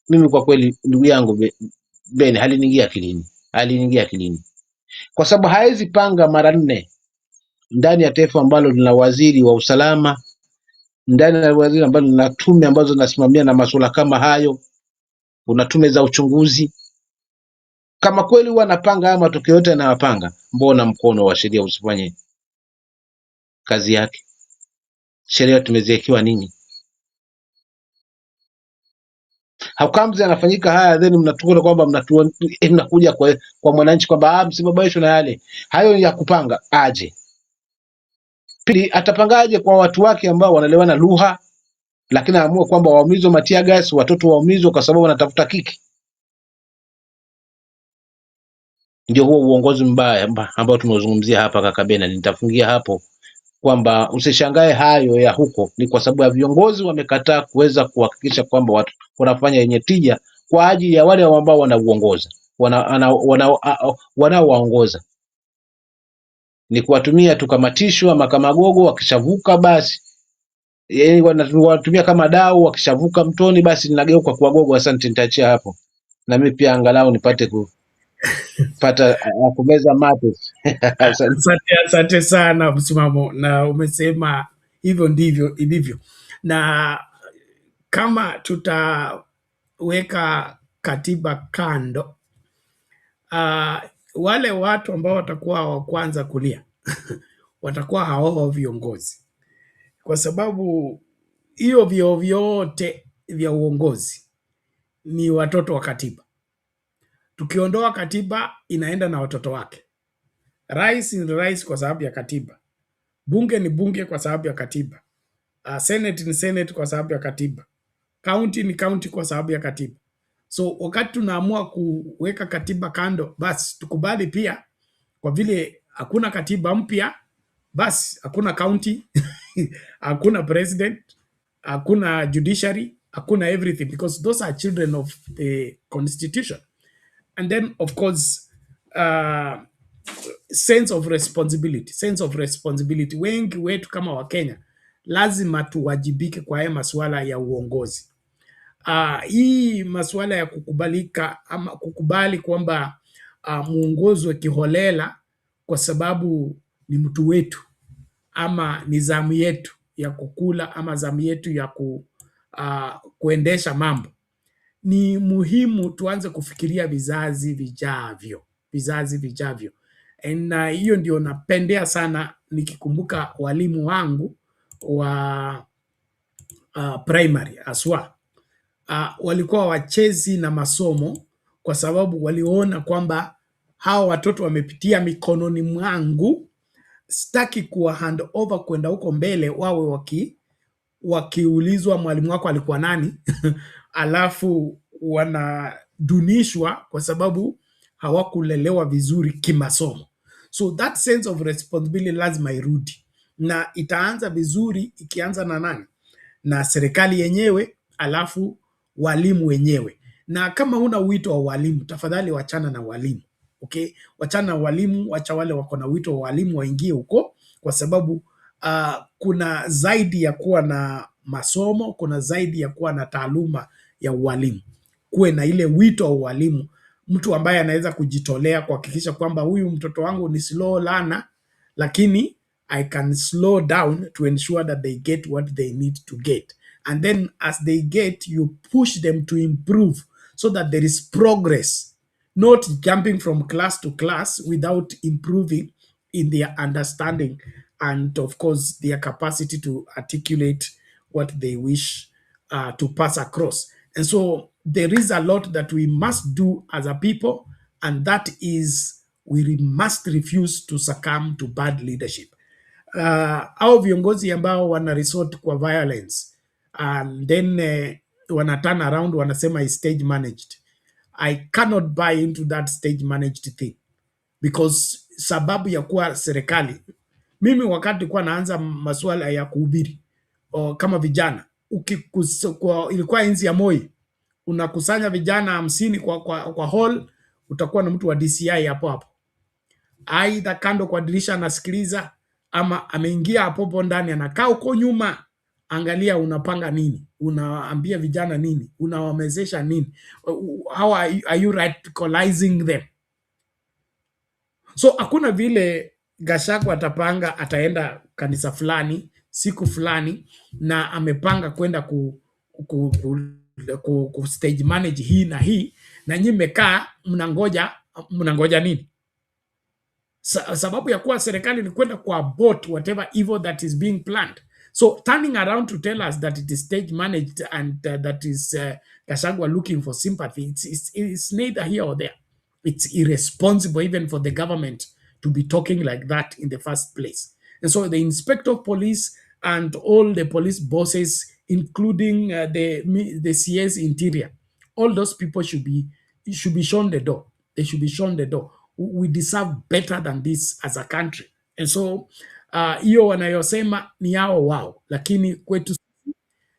Mimi kwa kweli, ndugu yangu Ben, haliniingia akilini, kwa sababu hawezi panga mara 4 ndani ya taifa ambalo lina waziri wa usalama, ndani ya waziri ambalo lina tume ambazo zinasimamia na masuala kama hayo, kuna tume za uchunguzi. Kama kweli wanapanga haya matokeo yote yanayopanga, mbona mkono wa sheria usifanye kazi yake? Sheria tumeziwekewa nini? How comes yanafanyika haya, then mnatukua kwamba mnakuja kwa mwananchi kwamba msibabaishwe na yale hayo ya kupanga aje. Pili, atapangaje kwa watu wake ambao wanaelewana lugha, lakini aamua kwamba waumizwe matia gas, watoto waumizwe kwa sababu wanatafuta kiki? Ndio huo uongozi mbaya ambao tumezungumzia hapa, kaka Bena. Nitafungia hapo kwamba usishangae hayo ya huko, ni kwa sababu ya viongozi wamekataa kuweza kuhakikisha kwamba watu wanafanya yenye tija kwa ajili ya wale ambao wanauongoza, wanaowaongoza. Ni kuwatumia tukamatishwa makamagogo, wakishavuka basi wanatumia kama dau, wakishavuka mtoni basi ninageuka kwa gogo. Asante, nitaachia hapo na mimi pia angalau nipate kupata kumeza mate. Asante sana msimamo, na umesema hivyo ndivyo ilivyo, na kama tutaweka katiba kando, wale watu ambao watakuwa wa kwanza kulia watakuwa hao viongozi, kwa sababu hiyo vyeo vyote vya uongozi ni watoto wa katiba. Tukiondoa katiba, inaenda na watoto wake. Rais ni rais kwa sababu ya katiba, bunge ni bunge kwa sababu ya katiba, senate ni senate kwa sababu ya katiba, county ni county kwa sababu ya katiba. So wakati tunaamua kuweka katiba kando, basi tukubali pia, kwa vile hakuna katiba mpya, basi hakuna county hakuna president, hakuna judiciary, hakuna everything, because those are children of the constitution. And then of course sense of responsibility. Wengi wetu kama Wakenya lazima tuwajibike kwa haya masuala ya uongozi. Hii masuala ya kukubalika ama kukubali kwamba muongozwe kiholela kwa sababu ni mtu wetu ama ni zamu yetu ya kukula ama zamu yetu ya kuendesha mambo, ni muhimu tuanze kufikiria vizazi vijavyo. Na hiyo ndio napendea sana nikikumbuka walimu wangu wa primary aswa, walikuwa wachezi na masomo, kwa sababu waliona kwamba hawa watoto wamepitia mikononi mwangu, sitaki kuwa hand over kwenda huko mbele wawe wakiulizwa mwalimu wako alikuwa nani alafu wanadunishwa kwa sababu hawakulelewa vizuri kimasomo. So that sense of responsibility lazima irudi, na itaanza vizuri ikianza na nani? Na serikali yenyewe, alafu walimu wenyewe. Na kama una wito wa walimu, tafadhali wachana na walimu. Okay, wachana na walimu, wacha wale wako na wito wa walimu waingie huko, kwa sababu kuna zaidi ya kuwa na masomo, kuna zaidi ya kuwa na taaluma ya ualimu. Kuwe na ile wito wa ualimu, mtu ambaye anaweza kujitolea kuhakikisha kwamba huyu mtoto wangu ni slow learner, lakini I can slow down to ensure that they get what they need to get. And then as they get, you push them to improve so that there is progress, not jumping from class to class without improving in their understanding and of course their capacity to articulate what they wish to pass across. And so there is a lot that we must do as a people, and that is we must refuse to succumb to bad leadership. Au viongozi ambao wana resort kwa violence and then wana turn around wanasema is stage managed. I cannot buy into that stage managed thing, because sababu ya kuwa serikali Mimi wakati kwa naanza masuala ya kuhubiri kama vijana, ilikuwa enzi ya Moi, unakusanya vijana 50 kwa hall, utakuwa na mtu wa DCI hapo. Aidha kando kwa dirisha anasikiliza, ama ameingia hapo ndani anakaa huko nyuma, angalia unapanga nini, unaambia vijana nini, unawamezesha nini, how are you radicalizing them. So hakuna vile Gachagua atapanga ataenda kanisa fulani siku fulani na amepanga kwenda ku stage manage hii na hii, na nyinyi mmekaa mnangoja nini? Sababu ya kuwa serikali ni kwenda ku abort whatever evil that is being planned. So turning around to tell us that it is stage managed and that is Gachagua looking for sympathy, it's neither here or there. It's irresponsible even for the government to be talking like that in the first place. And so the inspector of police and all the police bosses, including the CS interior, all those people should be shown the door. They should be shown the door. We deserve better than this as a country. And so hiyo wanayosema ni yao wao, lakini kwetu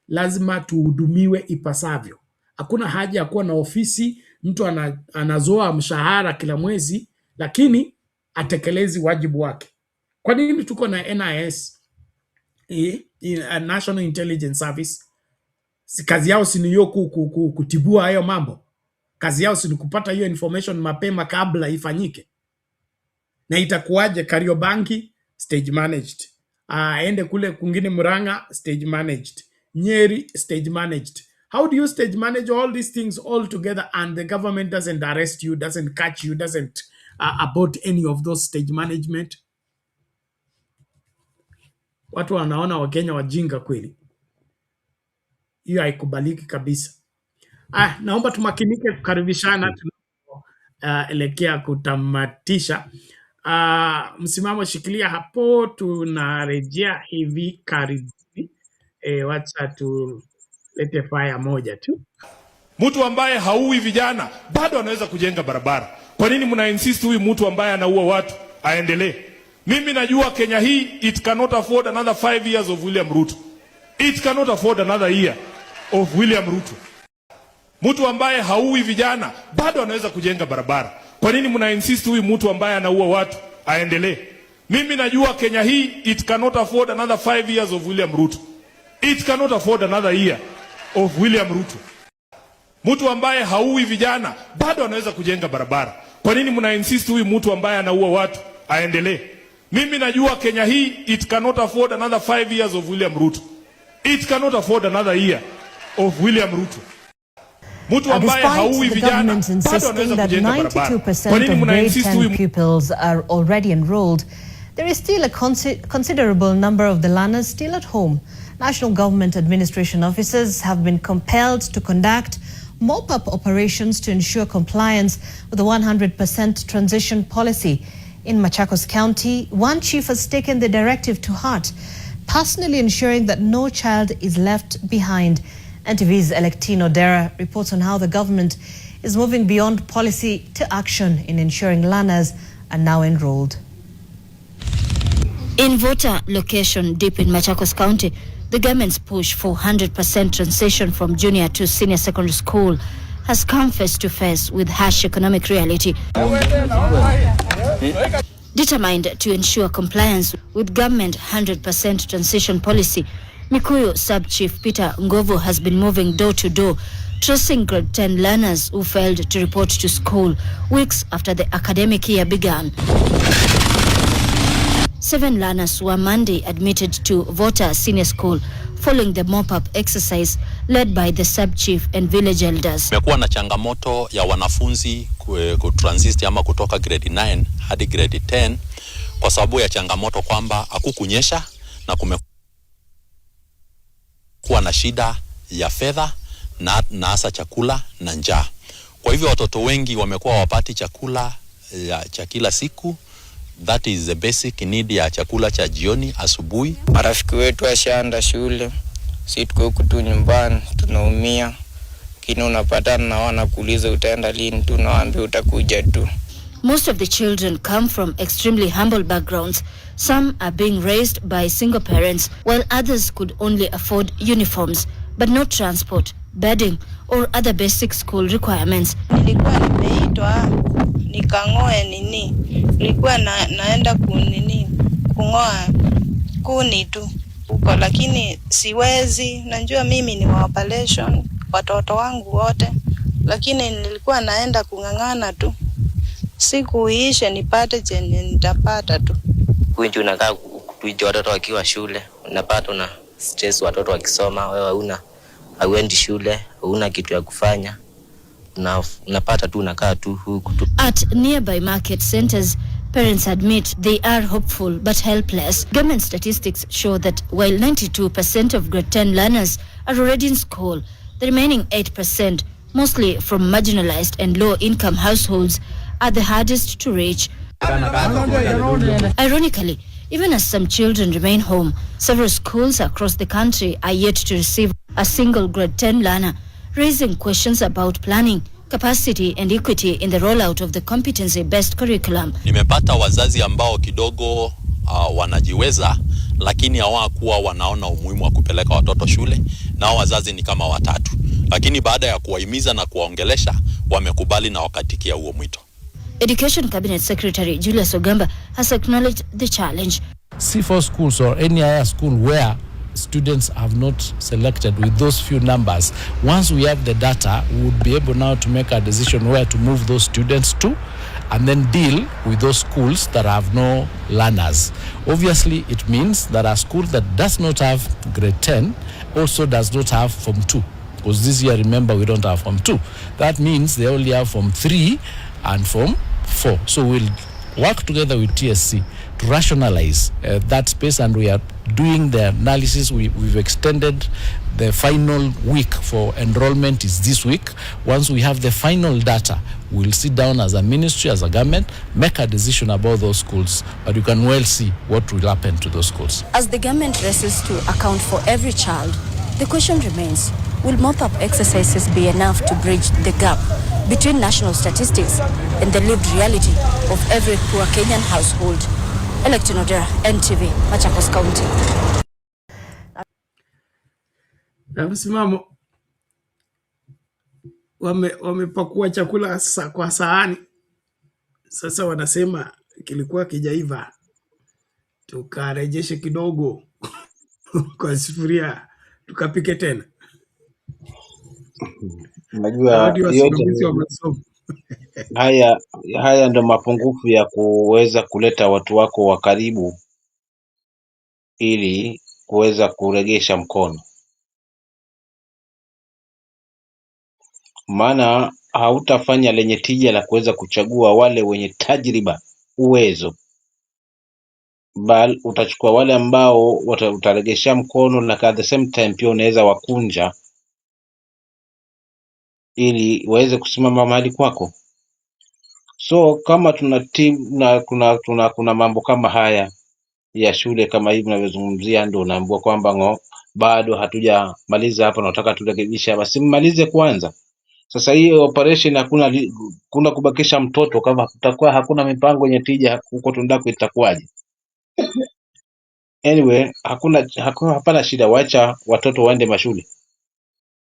lazima tuhudumiwe ipasavyo. Hakuna haja ya kuwa na ofisi mtu anazoa mshahara kila mwezi lakini atekelezi wajibu wake. Kwa nini tuko na NIS, National Intelligence Service? Kazi yao si ni kutibua hayo mambo. Kazi yao si ni kupata hiyo information mapema kabla ifanyike. Na itakuwaje Kariobangi stage managed, ende kule kungine Murang'a stage managed, Nyeri stage managed. How do you stage manage all these things all together and the government doesn't arrest you, doesn't catch you, doesn't abort any of those stage management? Watu wanaona Wakenya wajinga kweli. Hiyo haikubaliki kabisa. Naomba tumakinike kukaribishana elekea kutamatisha. Msimamo shikilia hapo, tunarejea hivi karibuni. Wacha tulete fire moja tu. Mtu ambaye haui vijana bado anaweza kujenga barabara. Kwa nini mna insist huyu mtu ambaye anaua watu aendelee? Mimi najua Kenya hii it cannot afford another 5 years of William Ruto. It cannot afford another year of William Ruto. Mtu ambaye haui vijana bado anaweza kujenga barabara. Kwa nini mna insist huyu mtu ambaye anaua watu aendelee? Mimi najua Kenya hii it cannot afford another 5 years of William Ruto. It cannot afford another year of William Ruto. Mtu ambaye haui vijana bado anaweza kujenga barabara. Kwa nini mna insist huyu mtu ambaye anaua watu aendelee? Mimi najua Kenya hii it cannot afford another 5 years of William Ruto. It cannot afford another year of William Ruto. Despite the government insisting that 92% of grade 10 pupils are already enrolled, there is still a considerable number of the learners still at home. National government administration officers have been compelled to conduct mop-up operations to ensure compliance with the 100% transition policy. In Machakos County, one chief has taken the directive to heart, personally ensuring that no child is left behind. NTV's Electino Dera reports on how the government is moving beyond policy to action in ensuring learners are now enrolled. In voter location deep in Machakos County, the government's push for 100% transition from junior to senior secondary school has come face to face with harsh economic reality. Determined to ensure compliance with government 100% transition policy, Mikuyu Sub-Chief Peter Ngovo has been moving door to door, tracing grade 10 learners who failed to report to school weeks after the academic year began. 7 learners were Monday admitted to Voter Senior School following the mop-up exercise led by the sub-chief and village elders. Kumekuwa na changamoto ya wanafunzi kutransit ama kutoka grade 9 hadi grade 10 kwa sababu ya changamoto kwamba hakukunyesha na kumekuwa na shida ya fedha na hasa chakula na njaa. Kwa hivyo watoto wengi wamekuwa wapati chakula cha kila siku. That is the basic need ya chakula cha jioni asubuhi. Marafiki wetu washaenda shule, sisi tuko huku tu nyumbani tunaumia. Kini unapatana na wanakuuliza utaenda lini, tunawaambia utakuja tu. Most of the children come from extremely humble backgrounds. Some are being raised by single parents, while others could only afford uniforms, but no transport, bedding, or other basic school requirements. Nilikuwa nimeitwa nikang'oe nini, nilikuwa naenda kung'oa kuni tu huko, lakini siwezi. Najua mimi ni wa operation, watoto wangu wote, lakini nilikuwa naenda kung'ang'ana tu, sikuisha nipate chenye nitapata tu. Kuinji unakaa kutuiti watoto wakiwa shule, unapata una stress watoto wakisoma, wewe hauendi shule, huna kitu ya kufanya, unapata tu unakaa tu huku tu. At nearby market centers, parents admit they are hopeful but helpless. Government statistics show that while 92% of grade 10 learners are already in school, the remaining 8%, mostly from marginalized and low-income households, are the hardest to reach. Ironically, even as some children remain home, several schools across the country are yet to receive a single grade 10 learner, raising questions about planning, capacity and equity in the rollout of the competency-based curriculum. Nimepata wazazi ambao kidogo wanajiweza, lakini hawakuwa wanaona umuhimu wa kupeleka watoto shule, na wazazi ni kama 3. Lakini baada ya kuwahimiza na kuwaongelesha, wamekubali na wakatikia huo mwito. Education Cabinet Secretary Julius Ogamba has acknowledged the challenge. C4 schools or any other school where students have not selected with those few numbers, once we have the data, we would be able now to make a decision where to move those students to, and then deal with those schools that have no learners. Obviously, it means that a school that does not have grade 10 also does not have Form 2. Because this year, remember, we don't have Form 2. That means they only have Form 3 and Form 4. So we'll work together with TSC to rationalize that space, and we are doing the analysis. We've extended the final week for enrollment is this week. Once we have the final data, we'll sit down as a ministry, as a government, make a decision about those schools, but you can well see what will happen to those schools. As the government races to account for every child, the question remains, will mop-up exercises be enough to bridge the gap between national statistics and the lived reality of every poor Kenyan household? Electin Odera, NTV, Machakos County. Msimamo wamepakua chakula kwa sahani. Sasa wanasema kilikuwa kijaiva, tukarejeshe kidogo kwa sufuria tukapike tena. Unajua haya ndo mapungufu ya kuweza kuleta watu wako wa karibu ili kuweza kuregesha mkono. Maana hautafanya lenye tija la kuweza kuchagua wale wenye tajriba, uwezo, bali utachukua wale ambao utaregesha mkono, na at the same time pia unaweza wakunja ili waweze kusimama mahali kwako. So kama kuna mambo kama haya ya shule kama hivi ninavyozungumzia, ndio unaambiwa kwamba bado hatujamaliza hapa, nataka turekebisha. Basi mmalize kwanza. Sasa hii operation hakuna kubakisha mtoto. Kama kutakuwa hakuna mipango yenye tija huko tundako, itakuwaje? Anyway, hapana shida, wacha watoto waende mashule.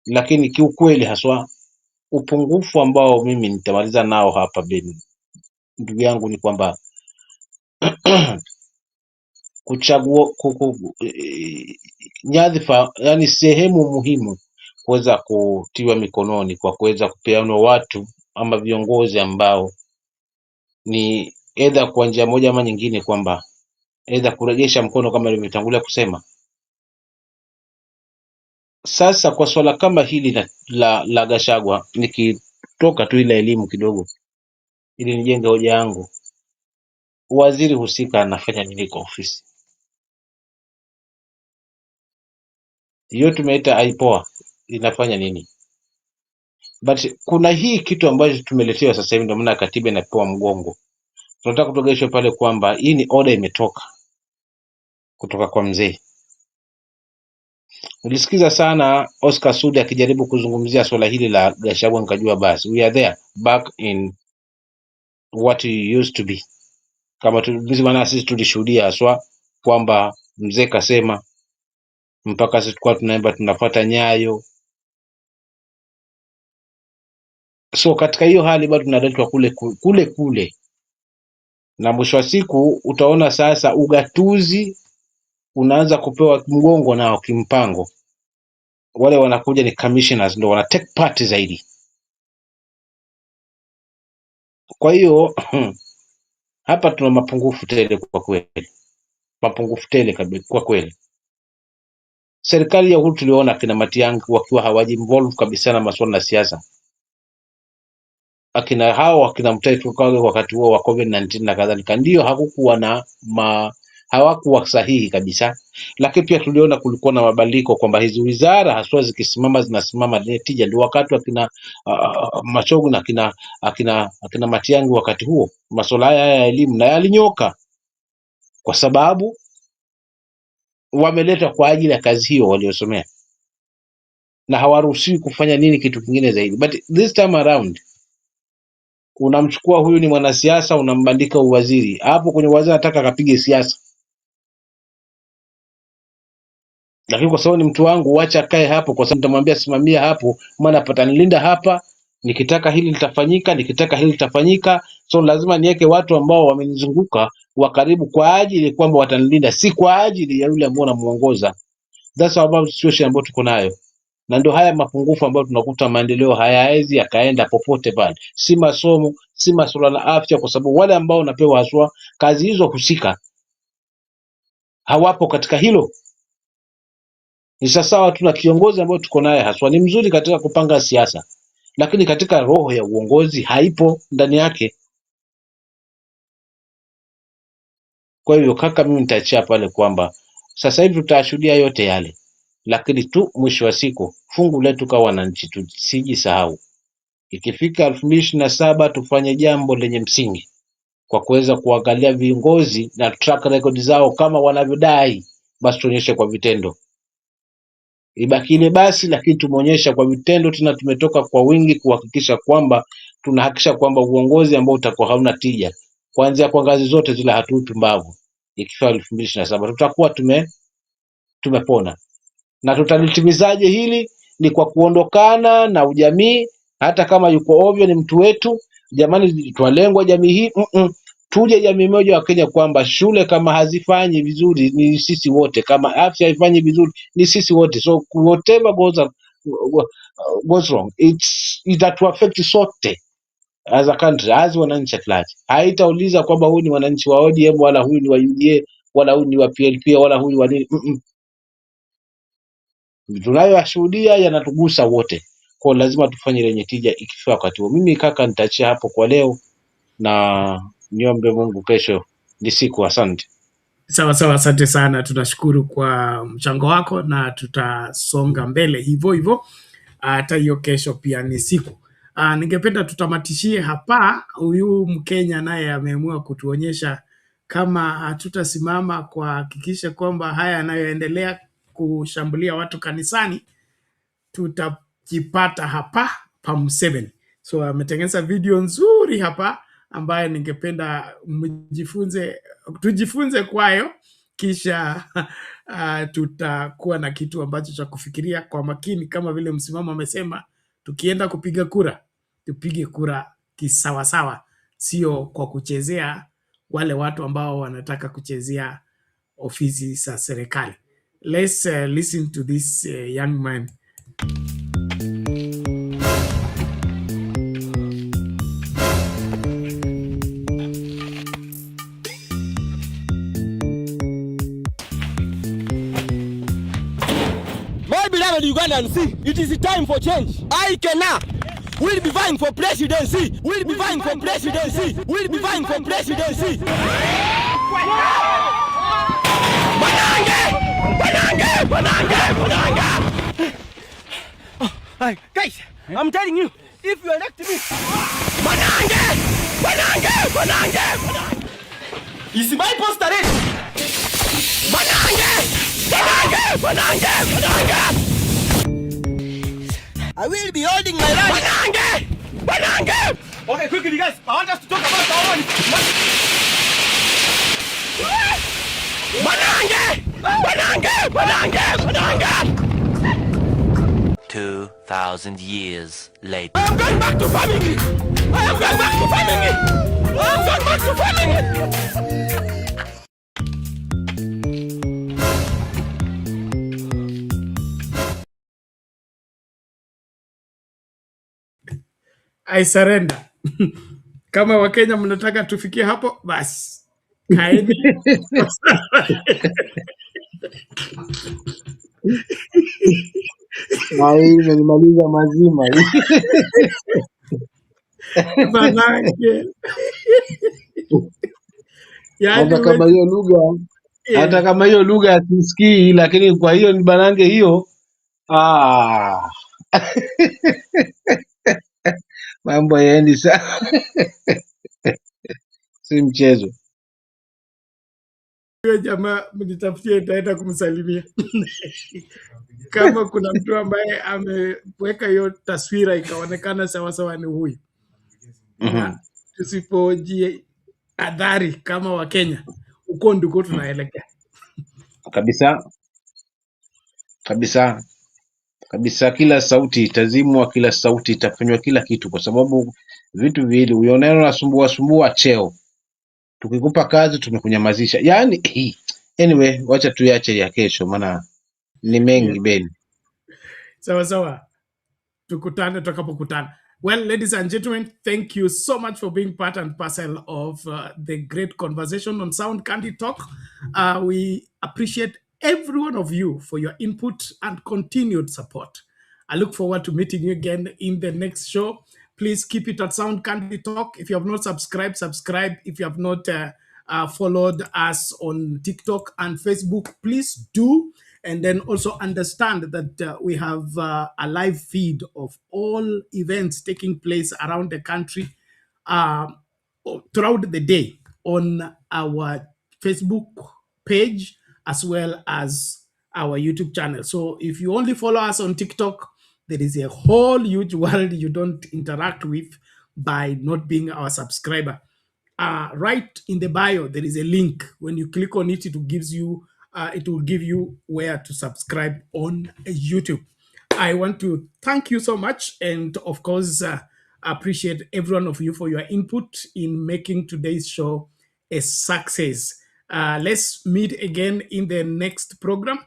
Lakini kiukweli haswa upungufu ambao mimi nitamaliza nao hapa ndugu yangu ni kwamba kuchagua nyadhifa, yani sehemu muhimu kuweza kutiwa mikononi kwa kuweza kupeana watu ama viongozi ambao ni either kwa njia moja ama nyingine, kwamba either kurejesha mkono kama nilivyotangulia kusema. Sasa kwa swala kama hili la Gachagua, nikitoka tu ile elimu kidogo ili nijenge hoja yangu, waziri husika anafanya nini kwa ofisi hiyo? Tumeita IPOA, inafanya nini? But kuna hii kitu ambacho tumeletewa sasa hivi, ndio maana katiba inapewa mgongo. Tunataka kutogeshwa pale kwamba hii ni order imetoka kutoka kwa mzee. Ulisikiza sana Oscar Sudi akijaribu kuzungumzia swala hili la Gachagua, nikajua basi we are there back in what he used to be. Kama tulivyoona sisi tulishuhudia haswa kwamba mzee kasema mpaka sisi tulikuwa tunaimba tunafuata nyayo. So katika hiyo hali bado tunaletwa kule, na mwisho wa siku utaona sasa ugatuzi unaanza kupewa mgongo nao kimpango. Wale wanakuja ni commissioners ndio wana take part zaidi. Kwa hiyo hapa tuna mapungufu tele kwa kweli, mapungufu tele kabisa kwa kweli. Serikali ya Uhuru tuliona kina Matiang'i wakiwa hawaji-involve kabisa na masuala ya siasa. Akina Mutahi Kagwe wakati huo wa COVID-19 na kadhalika, ndio hawakuwa sahihi kabisa, lakini pia tuliona kulikuwa na mabadiliko kwamba hizi wizara haswa zinasimama tija. Ndio wakati wa kina Machogu na akina Matiang'i wakati huo masuala haya ya elimu na yalinyoka, kwa sababu wameletwa kwa ajili ya kazi hiyo waliosomea na hawaruhusiwi kufanya kitu kingine zaidi. But this time around unamchukua huyu ni mwanasiasa, unambandika uwaziri hapo kwenye waziri, anataka akapige siasa, lakini kwa sababu ni mtu wangu, acha kae hapo, kwa sababu nitamwambia simamia hapo, maana patanilinda hapa, nikitaka hili litafanyika, nikitaka hili litafanyika. So lazima niweke watu ambao wamenizunguka wa karibu kwa ajili kwamba watanilinda, si kwa ajili ya yule ambaye namuongoza. That's about situation ambayo tuko nayo, na ndio haya mapungufu ambayo tunakuta maendeleo hayawezi yakaenda popote pale, si masomo, si masuala la afya, kwa sababu wale ambao wanapewa haswa kazi hizo husika hawapo katika hilo. Ni sawa tu na kiongozi ambao tuko naye haswa ni mzuri katika kupanga siasa, lakini katika roho ya uongozi haipo ndani yake. Kwa hiyo kaka, mimi nitaachia pale kwamba sasa hivi tutashuhudia yote yale, lakini tu mwisho wa siku fungu letu kwa wananchi tusijisahau. Ikifika 2027 tufanye jambo lenye msingi kwa kuweza kuangalia viongozi na track record zao, kama wanavyodai basi tuonyeshe kwa vitendo. Ibakile basi, lakini tumeonyesha kwa vitendo, tena tumetoka kwa wingi kuhakikisha kwamba tunahakikisha kwamba uongozi ambao utakuwa hauna tija kuanzia kwa ngazi zote zile hatupi mbavu. Ikifika 2027 tutakuwa tumepona. Na tutalitimizaje hili? Ni kwa kuondokana na ujamii, hata kama yuko ovyo ni mtu wetu. Jamani, tualengwa jamii hii tuje jamii moja wa Kenya, kwamba shule kama hazifanyi vizuri ni sisi wote, kama afya haifanyi vizuri ni sisi wote. So whatever goes wrong, it affect sote as a country, as wananchi at large. Haitauliza kwamba huyu ni wananchi wa ODM wala huyu ni wa UDA wala huyu ni wa PLP wala huyu wa nini. Tunayoyashuhudia yanatugusa wote, kwa lazima tufanye lenye tija ikifika wakati huo. Mimi kaka, nitaachia hapo kwa leo na niombe Mungu kesho ni siku. Asante. Sawa, asante sana, tunashukuru kwa mchango wako na tutasonga mbele hivyo hivyo hata hiyo kesho pia ni siku. Ningependa tutamatishie hapa. Huyu Mkenya naye ameamua kutuonyesha kama hatutasimama kuhakikisha kwamba haya yanayoendelea kushambulia watu kanisani tutajipata hapa pa Museveni. So ametengeneza video nzuri hapa ambayo ningependa tujifunze kwayo, kisha tutakuwa na kitu ambacho cha kufikiria kwa makini. Kama vile msimamo amesema, tukienda kupiga kura tupige kura kisawasawa, sio kwa kuchezea wale watu ambao wanataka kuchezea ofisi za serikali. Let's listen to this young man. My beloved Ugandans, see, it is time for change. I cannot. We'll be vying for presidency. We'll be vying for presidency. We'll be vying for presidency. Guys, I'm telling you, if you elect me, is my poster ready? I will be holding my land. Okay, quickly, guys. I want us to talk about our own. Banange! Banange! Banange! Banange! 2,000 years later. I am going back to farming! I am going back to farming! I am going back to farming! I surrender. Kama Wakenya mnataka tufikie hapo, basi kaeni. Imenimaliza mazima. Banange. Hata kama hiyo lugha hata kama hiyo lugha sisikii, lakini kwa hiyo ni banange hiyo. Mambo yaendi sana. Si mchezo. Huyo jamaa mnitafutie, nitaenda kumsalimia. Kama kuna mtu ambaye ameweka hiyo taswira ikaonekana sawa sawa ni huyu. Na tusipoji adhari kama Wakenya, uko ndiko tunaelekea. Kabisa. Kabisa. Kabisa, kila sauti itazimwa, kila sauti itafanywa, kila kitu, kwa sababu vitu viwili, unaona unasumbua cheo. Tukikupa kazi tumekunyamazisha. Yaani anyway, wacha tuache ya kesho maana ni mengi Ben. Sawa sawa. Tukutane tutakapokutana. Well, ladies and gentlemen, thank you so much for being part and parcel of the great conversation on Sound Candy Talk. We appreciate every one of you for your input and continued support. I look forward to meeting you again in the next show. Please keep it at Sound Candy Talk. If you have not subscribed, subscribe. If you have not followed us on TikTok and Facebook, please do. And then also understand that we have a live feed of all events taking place around the country throughout the day on our Facebook page as well as our YouTube channel. So if you only follow us on TikTok, there is a whole huge world you don't interact with by not being our subscriber. Right in the bio, there is a link. When you click on it, it will give you where to subscribe on YouTube. I want to thank you so much, and of course, appreciate every one of you for your input in making today's show a success. Let's meet again in the next program.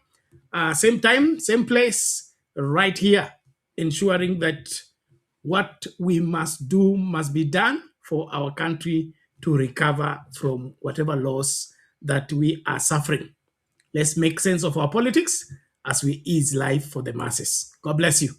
Same time, same place, right here, ensuring that what we must do must be done for our country to recover from whatever loss that we are suffering. Let's make sense of our politics as we ease life for the masses. God bless you.